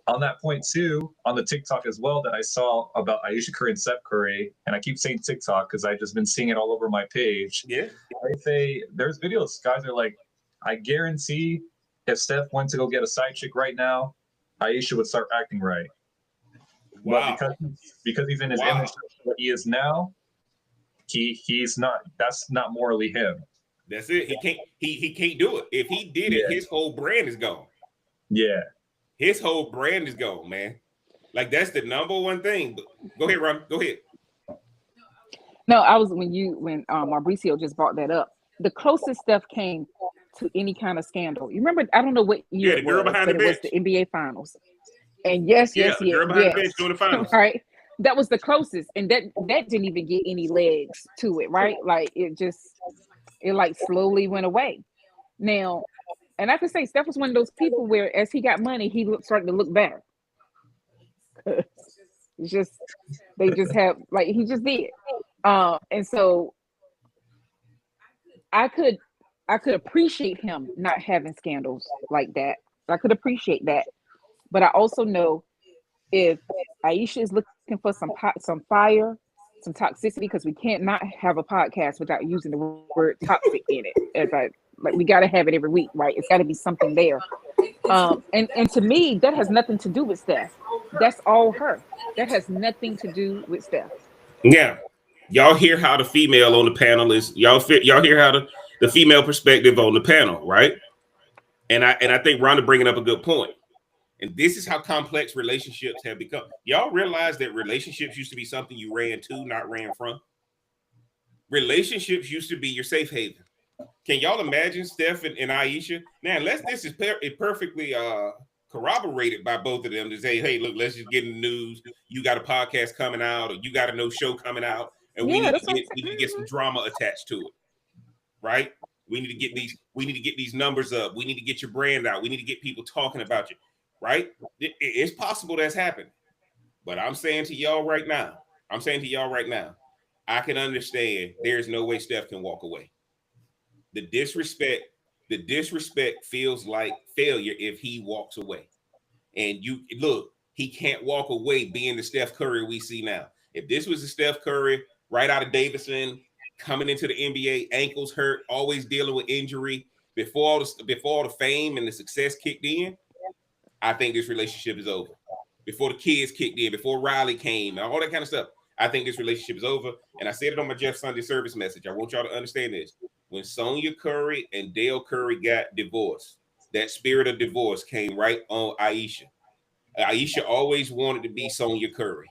on that point too, on the TikTok as well that I saw about Aisha Curry and Steph Curry, and I keep saying TikTok because I've just been seeing it all over my page. Yeah. They say there's videos, guys are like, I guarantee if Steph went to go get a side chick right now, Aisha would start acting right. But Wow. because he's in his image Wow. what he is now, he's not. That's not morally him. That's it. He can't do it. If he did it, Yeah, his whole brand is gone. yeah. His whole brand is gone, man. Like that's the number one thing. But go ahead, Ron. Go ahead. No, I was when Mauricio just brought that up. The closest stuff came to any kind of scandal. You remember? I don't know what year Yeah, the it girl was, behind the but it was bench. the NBA Finals. And yes, Yeah, yes, the yes, girl behind the yes. bench doing the finals. Right. That was the closest, and that didn't even get any legs to it. Right. Like it like slowly went away. Now, and I can say Steph was one of those people where as he got money, started to look better. It's just they just have like he just did. And so I could I could appreciate him not having scandals like that. I could appreciate that. But I also know if Aisha is looking for some fire, some toxicity, because we can't not have a podcast without using the word toxic in it. As I like, we got to have it every week, right? It's got to be something there. And to me, that has nothing to do with Steph. That's all her. That has nothing to do with Steph. Yeah. Y'all hear how the female on the panel is. Y'all hear how the female perspective on the panel, right? And I think Rhonda bringing up a good point. And this is how complex relationships have become. Y'all realize that relationships used to be something you ran to, not ran from. Relationships used to be your safe haven. Can y'all imagine Steph and Aisha? Now, unless this is perfectly corroborated by both of them to say, hey, look, let's just get in the news. You got a podcast coming out, or you got a no show coming out, and we Yeah, need that's to what I'm get we need to get some saying. drama attached to it, right? We need to get these numbers up. We need to get your brand out. We need to get people talking about you, right? It's possible that's happened. But I'm saying to y'all right now, I can understand there's no way Steph can walk away. The disrespect, the disrespect feels like failure if he walks away. And you look, he can't walk away being the Steph Curry we see now. If this was the Steph Curry right out of Davidson, coming into the NBA, ankles hurt, always dealing with injury, before all the fame and the success kicked in, I think this relationship is over. Before the kids kicked in, before Riley came, and all that kind of stuff, I think this relationship is over. And I said it on my Jeff Sunday service message. I want y'all to understand this. When Sonya Curry and Dale Curry got divorced, that spirit of divorce came right on Aisha. Aisha always wanted to be Sonya Curry.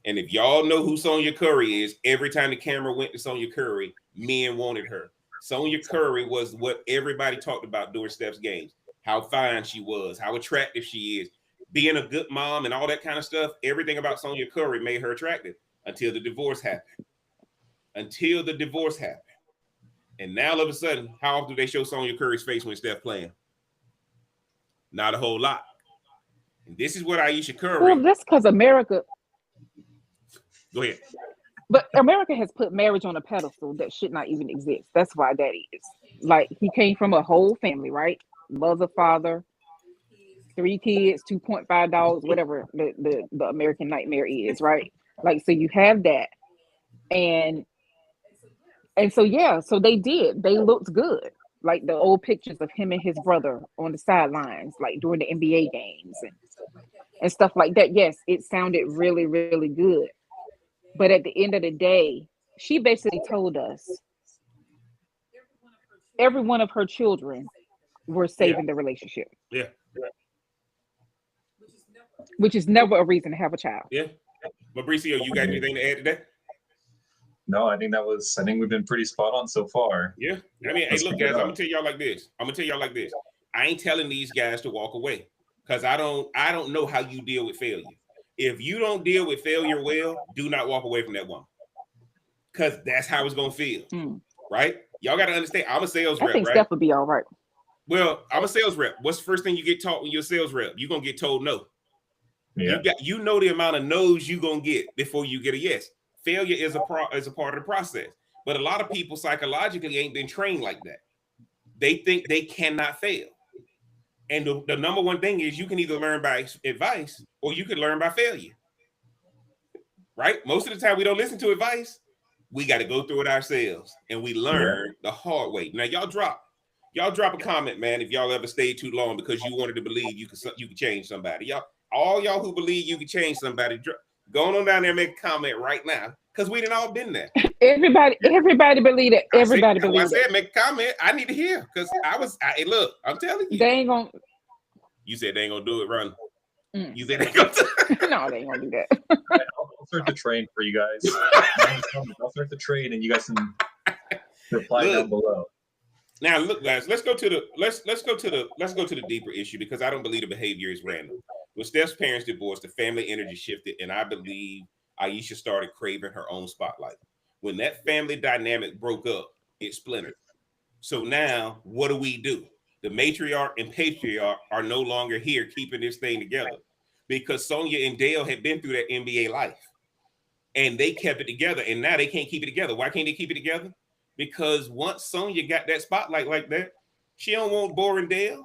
And if y'all know who Sonya Curry is, every time the camera went to Sonya Curry, men wanted her. Sonya Curry was what everybody talked about during Steph's games. How fine she was, how attractive she is, being a good mom and all that kind of stuff. Everything about Sonya Curry made her attractive until the divorce happened. Until the divorce happened. And now all of a sudden, how often do they show Sonya Curry's face when Steph playing? Not a whole lot. And this is what Aisha Well, Curry. that's because America, Go ahead. but America has put marriage on a pedestal that should not even exist. That's why that is. Like he came from a whole family, right? Mother, father, 3 kids, 2.5 dogs, whatever the American nightmare is, right? Like so you have that. And and so yeah, so they did. They looked good. Like the old pictures of him and his brother on the sidelines, like during the NBA games and stuff like that. Yes, it sounded really, really good. But at the end of the day, she basically told us every one of her children were Yeah, saving the relationship, yeah, which is never a reason to have a child. yeah. Mauricio, you got anything to add to that? No, I think we've been pretty spot on so far. Yeah. I mean, hey, Let's look, keep it guys, I'm up. gonna tell y'all like this. I ain't telling these guys to walk away. because I don't know how you deal with failure. If you don't deal with failure well, do not walk away from that woman, because that's how it's gonna feel, right? Y'all got to understand. I'm a sales I rep, think right? Steph would be all right. Well, I'm a sales rep. What's the first thing you get taught when you're a sales rep? You're gonna get told no. Yeah. You know the amount of no's you're gonna get before you get a yes. Failure is a part of the process. But a lot of people psychologically ain't been trained like that. They think they cannot fail. And the number one thing is you can either learn by advice or you can learn by failure. Right? Most of the time we don't listen to advice. We got to go through it ourselves and we learn the hard way. Now y'all drop a comment, man, if y'all ever stayed too long because you wanted to believe you could change somebody. All y'all who believe you could change somebody, go on down there and make a comment right now, because we done all been there. Everybody believe it. Everybody believe it. I said make a comment. I need to hear, because look, I'm telling you. They ain't gonna. You said they ain't gonna do it, Ron. You said they ain't gonna No, they ain't gonna do that. I'll start the train for you guys. I'll start the train and you guys can reply down below. Now, look, guys, let's go to the deeper issue, because I don't believe the behavior is random. When Steph's parents divorced, the family energy shifted, and I believe Aisha started craving her own spotlight. When that family dynamic broke up, it splintered. So now, what do? The matriarch and patriarch are no longer here keeping this thing together, because Sonya and Dale had been through that NBA life, and they kept it together, and now they can't keep it together. Why can't they keep it together? Because once Sonya got that spotlight like that, she don't want boring Dale.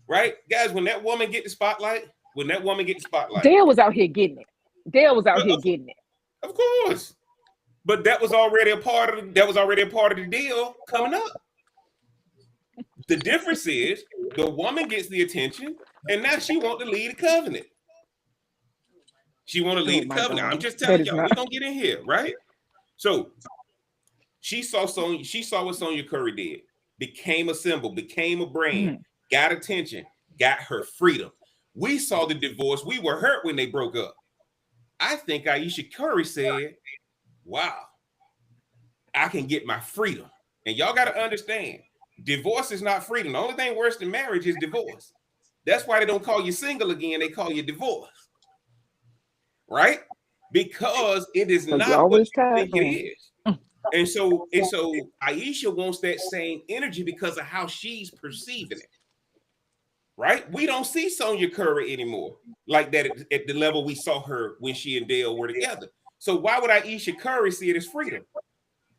Right? Guys, when that woman get the spotlight, Dale was out here getting it. Of course. But that was already a part of the deal coming up. The difference is the woman gets the attention, and now she wants to lead the covenant. I'm just telling y'all, we're gonna get in here, right? So she saw what Sonya Curry did, became a symbol, became a brand, got attention, got her freedom. We saw the divorce. We were hurt when they broke up. I think Aisha Curry said, wow, I can get my freedom. And y'all got to understand, divorce is not freedom. The only thing worse than marriage is divorce. That's why they don't call you single again. They call you divorce. Right? Because it is not what you think it is. And so Aisha wants that same energy because of how she's perceiving it. Right? We don't see Sonya Curry anymore like that at the level we saw her when she and Dale were together. So why would Aisha Curry see it as freedom?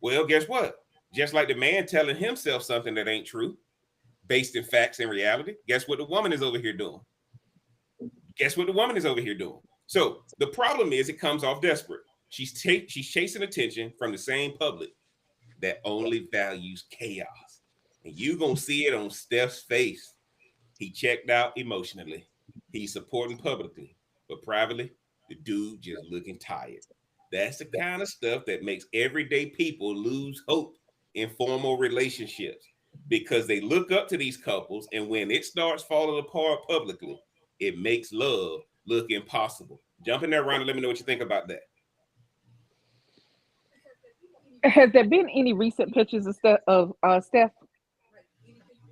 Well, guess what? Just like the man telling himself something that ain't true, based in facts and reality, guess what the woman is over here doing? So the problem is it comes off desperate. She's chasing attention from the same public that only values chaos. And you're going to see it on Steph's face. He checked out emotionally. He's supporting publicly, but privately, the dude just looking tired. That's the kind of stuff that makes everyday people lose hope in formal relationships, because they look up to these couples, and when it starts falling apart publicly, it makes love look impossible. Jump in there, Ron, and let me know what you think about that. Has there been any recent pictures of Steph?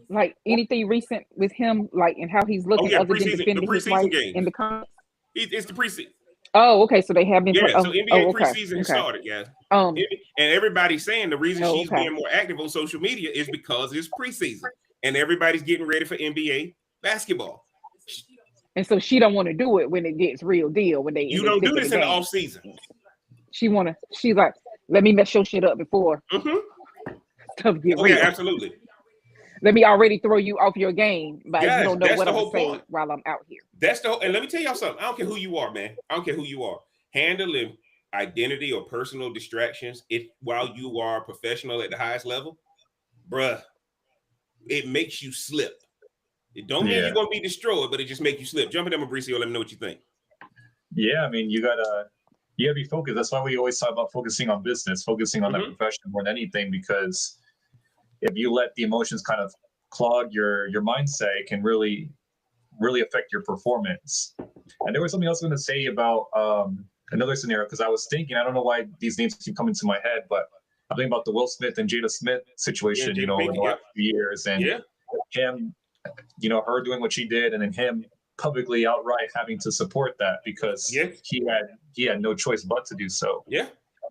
Like anything recent with him, like, and how he's looking, other than defending his wife in the comments? It's the preseason. Oh, okay. So they have been. Yeah. So NBA preseason started. Yeah. And everybody's saying the reason she's being more active on social media is because it's preseason, and everybody's getting ready for NBA basketball. And so she don't want to do it when it gets real deal. When you don't do this in the off season. She's like, let me mess your shit up before stuff get real. Yeah, absolutely. Let me already throw you off your game, but Guys, you don't know what I'm saying while I'm out here. And let me tell y'all something. I don't care who you are, man. I don't care who you are. Handling identity or personal distractions, while you are a professional at the highest level, bruh, it makes you slip. It don't mean you're gonna be destroyed, but it just makes you slip. Jump in there, Mauricio. Let me know what you think. Yeah, I mean, you gotta be focused. That's why we always talk about focusing on business, focusing on that profession more than anything, because if you let the emotions kind of clog your mindset, it can really affect your performance. And there was something else I was going to say about another scenario, because I was thinking, I don't know why these names keep coming to my head, but I'm thinking about the Will Smith and Jada Smith situation, over the last few years, and him, her doing what she did, and then him publicly outright having to support that because he had no choice but to do so. Yeah,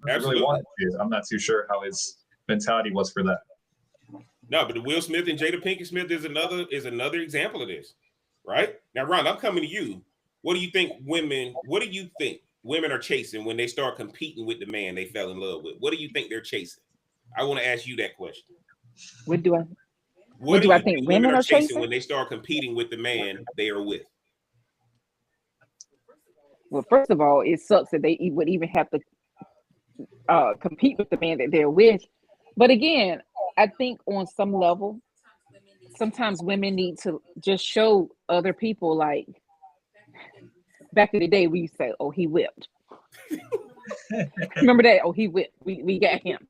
He really wanted to. I'm not too sure how his mentality was for that. No, but the Will Smith and Jada Pinkett Smith is another example of this, right? Now, Ron, I'm coming to you. What do you think women are chasing when they start competing with the man they fell in love with? What do you think they're chasing? I want to ask you that question. What do What I think women are chasing when they start competing with the man they are with? Well, first of all, it sucks that they would even have to compete with the man that they're with. But again, I think on some level, sometimes women need to just show other people, like back in the day, we used to say, "Oh, he whipped." Remember that? "Oh, he whipped. We got him."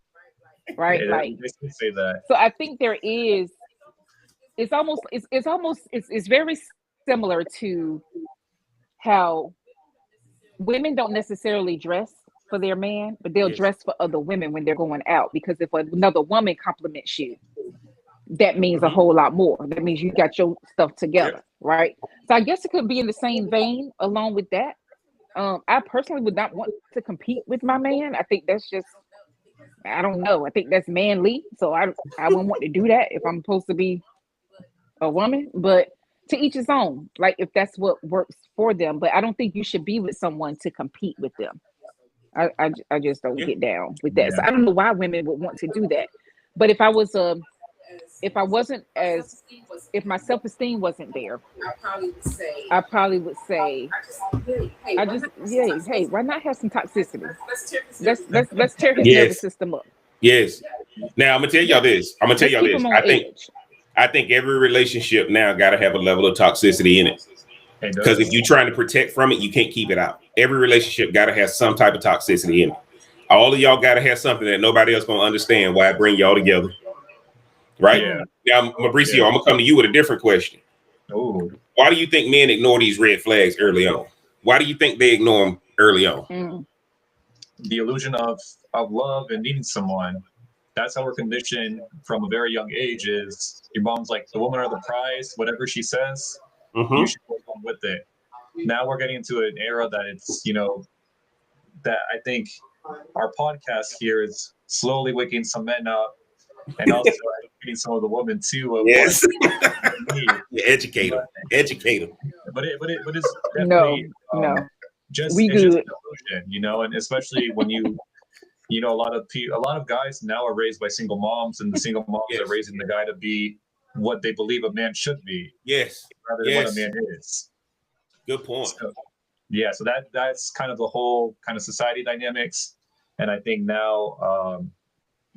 Right? Yeah, like they say that. So I think there is. It's very similar to how women don't necessarily dress for their man, but they'll dress for other women when they're going out, because if another woman compliments you, that means a whole lot more. That means you got your stuff together, right? So I guess it could be in the same vein along with that. I personally would not want to compete with my man. I think that's just, I don't know. I think that's manly. So I wouldn't want to do that if I'm supposed to be a woman, but to each his own, like if that's what works for them. But I don't think you should be with someone to compete with them. I just don't get down with that. So I don't know why women would want to do that. But if my self-esteem wasn't there, I probably would say, hey, why not have some toxicity? Let's tear his nervous system up. Yes. Now I'm gonna tell y'all this. I think every relationship now got to have a level of toxicity in it. Because if you're trying to protect from it, you can't keep it out. Every relationship got to have some type of toxicity in it. All of y'all got to have something that nobody else gonna understand why I bring y'all together. Right? Yeah. Now, Mauricio, I'm gonna come to you with a different question. Oh. Why do you think men ignore these red flags early on? Why do you think they ignore them early on? The illusion of love and needing someone. That's how we're conditioned from a very young age. Is your mom's like, the woman are the prize, whatever she says, you should go along with it. Now we're getting into an era that it's, that I think our podcast here is slowly waking some men up, and also educating some of the women too. Yes, educate them. But it's definitely just we it's good. just an illusion, and especially when a lot of guys now are raised by single moms, and the single moms are raising the guy to be what they believe a man should be. Yes, rather than what a man is. Good point. So that's kind of the whole kind of society dynamics, and I think now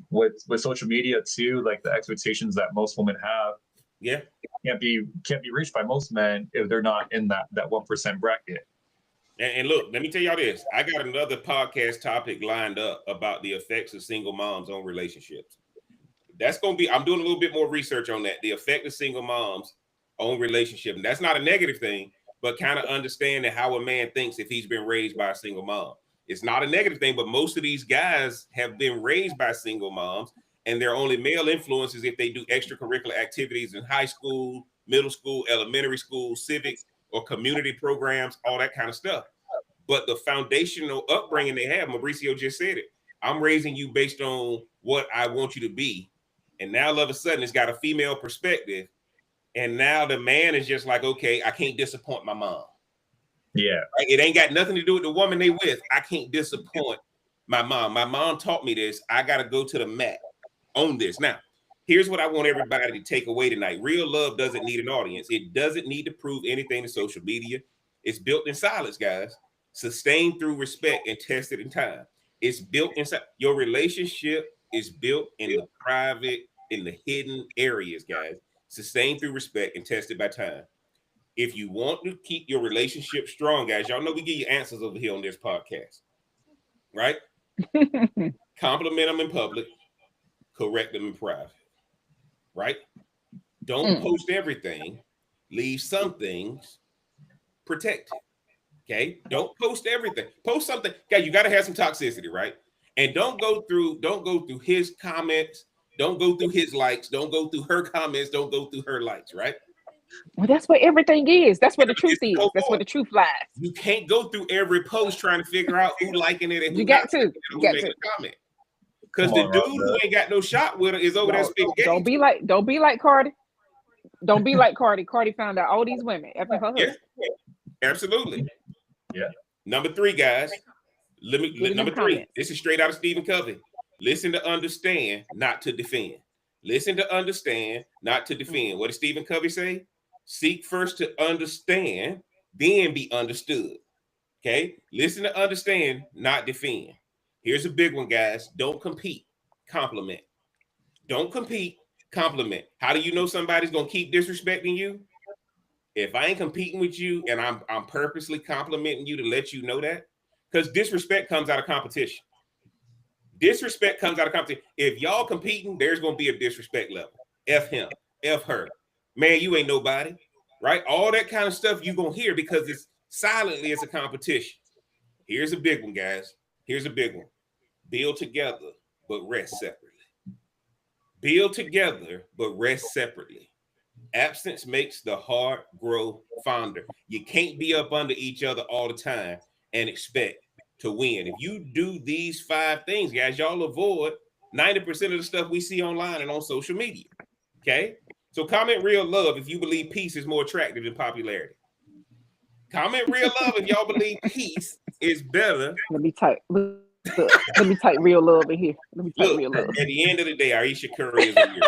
with social media too, like the expectations that most women have, can't be reached by most men if they're not in that 1% bracket. And look, let me tell y'all this. I got another podcast topic lined up about the effects of single moms on relationships. That's going to be, I'm doing a little bit more research on that. The effect of single moms on relationship. And that's not a negative thing, but kind of understanding how a man thinks if he's been raised by a single mom. It's not a negative thing, but most of these guys have been raised by single moms, and they're only male influences if they do extracurricular activities in high school, middle school, elementary school, civic or community programs, all that kind of stuff. But the foundational upbringing they have, Mauricio just said it. I'm raising you based on what I want you to be. And now all of a sudden it's got a female perspective. And now the man is just like, okay, I can't disappoint my mom. Yeah. Right? It ain't got nothing to do with the woman they with. I can't disappoint my mom. My mom taught me this. I got to go to the mat on this. Now, here's what I want everybody to take away tonight. Real love doesn't need an audience. It doesn't need to prove anything to social media. It's built in silence, guys. Sustained through respect and tested in time. It's built inside. Your relationship is built in the private, in the hidden areas, guys. Sustained through respect and tested by time. If you want to keep your relationship strong, guys, y'all know we give you answers over here on this podcast, right? Compliment them in public, correct them in private, right? Don't post everything. Leave some things protected. Okay, don't post everything. Post something. Okay, you got to have some toxicity, right? And don't go through his comments. Don't go through his likes. Don't go through her comments. Don't go through her likes, right? Well, that's what everything is. That's what the But truth this is is. no That's more. where the truth lies. You can't go through every post trying to figure out who liking it and who You not got to. liking it, You who got making to. a comment. Because Come the on, dude who Rhonda. ain't got no shot with her is over there spitting game. Don't be like Cardi. Don't be like Cardi. Cardi found out all these women after her Yeah, husband. absolutely. Yeah. Number 3, guys. Get in them Number 3. comments. This is straight out of Stephen Covey. Listen to understand, not to defend. Listen to understand, not to defend. What does Stephen Covey say? Seek first to understand, then be understood. Okay? Listen to understand, not defend. Here's a big one, guys. Don't compete, compliment. Don't compete, compliment. How do you know somebody's gonna keep disrespecting you? If I ain't competing with you and I'm purposely complimenting you to let you know that, because disrespect comes out of competition. Disrespect comes out of competition. If y'all competing, there's gonna be a disrespect level. F him, F her. Man, you ain't nobody, right? All that kind of stuff you gonna hear because it's silently it's a competition. Here's a big one, guys. Here's a big one. Build together, but rest separately. Build together, but rest separately. Absence makes the heart grow fonder. You can't be up under each other all the time and expect to win. If you do these 5 things, guys, y'all avoid 90% of the stuff we see online and on social media. Okay? So comment real love if you believe peace is more attractive than popularity. Comment real love if y'all believe peace is better. Let me type. Look, let me type real love in here. Let me type Look, real love. at the end of the day, Aisha Curry is a hero.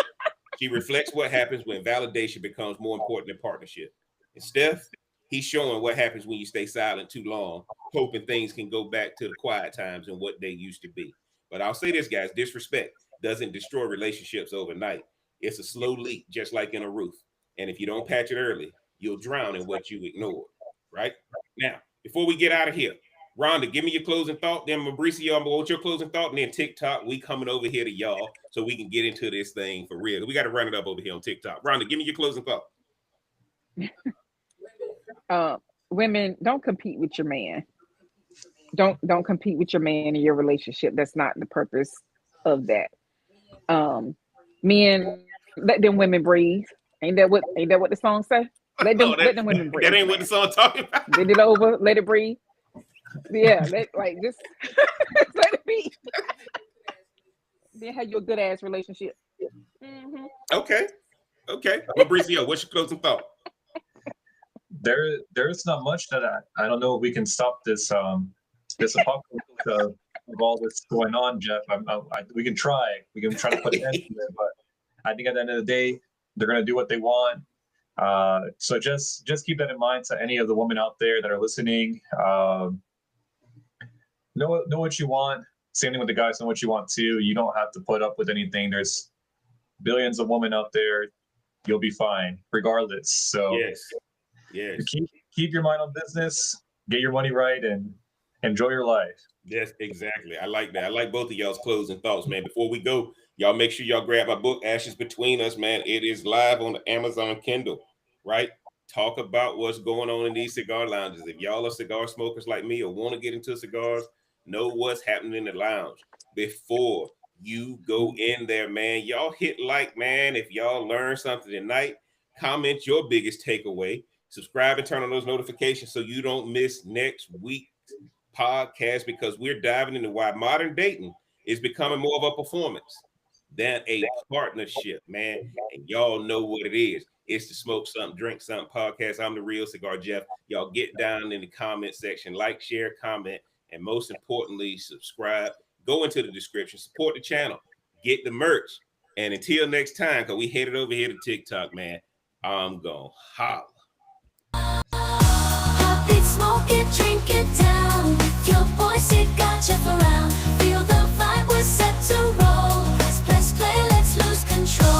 She reflects what happens when validation becomes more important than partnership. And Steph, he's showing what happens when you stay silent too long, hoping things can go back to the quiet times and what they used to be. But I'll say this, guys, disrespect doesn't destroy relationships overnight. It's a slow leak, just like in a roof. And if you don't patch it early, you'll drown in what you ignored. Right? Now, before we get out of here, Rhonda, give me your closing thought. Then Mauricio, I'm going to your closing thought. And then TikTok, we coming over here to y'all so we can get into this thing for real. We got to run it up over here on TikTok. Rhonda, give me your closing thought. Women, don't compete with your man. Don't compete with your man in your relationship. That's not the purpose of that. Men, let them women breathe. Ain't that what the song say? Let them Oh, let them women breathe. that ain't what the song talking about. Bend it over, let it breathe. Yeah, just let it be. Then have your good ass relationship. Mm-hmm. Okay. Mauricio, what's your closing thought? There's not much that I don't know if we can stop this apocalypse of all this going on, Jeff. We can try to put an end to it, but I think at the end of the day, they're gonna do what they want. So just keep that in mind to any of the women out there that are listening. Know what you want. Same thing with the guys. Know what you want too. You don't have to put up with anything. There's billions of women out there. You'll be fine regardless. So yes. Keep your mind on business. Get your money right and enjoy your life. Yes, exactly. I like that. I like both of y'all's closing thoughts, man. Before we go, y'all make sure y'all grab my book, Ashes Between Us, man. It is live on the Amazon Kindle, right? Talk about what's going on in these cigar lounges. If y'all are cigar smokers like me or want to get into cigars, know what's happening in the lounge before you go in there, man. Y'all hit like, man. If y'all learn something tonight, comment your biggest takeaway. Subscribe and turn on those notifications so you don't miss next week's podcast, because we're diving into why modern dating is becoming more of a performance than a partnership, man. And y'all know what it is. It's the Smoke Something, Drink Something podcast. I'm the Real Cigar Jeff. Y'all get down in the comment section, like, share, comment, and most importantly, subscribe. Go into the description, support the channel, get the merch. And until next time, because we headed over here to TikTok, man, I'm gonna holla. Pop it, smoke it, drink it down. With your boys, it got Jeff around. Feel the vibe, we're set to roll. Press play, let's lose control.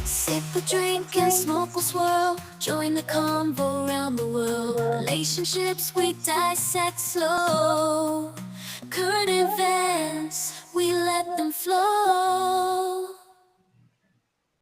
Sip a drink and smoke will swirl. Join the convo around the world. Relationships we dissect slow. Current events, we let them flow.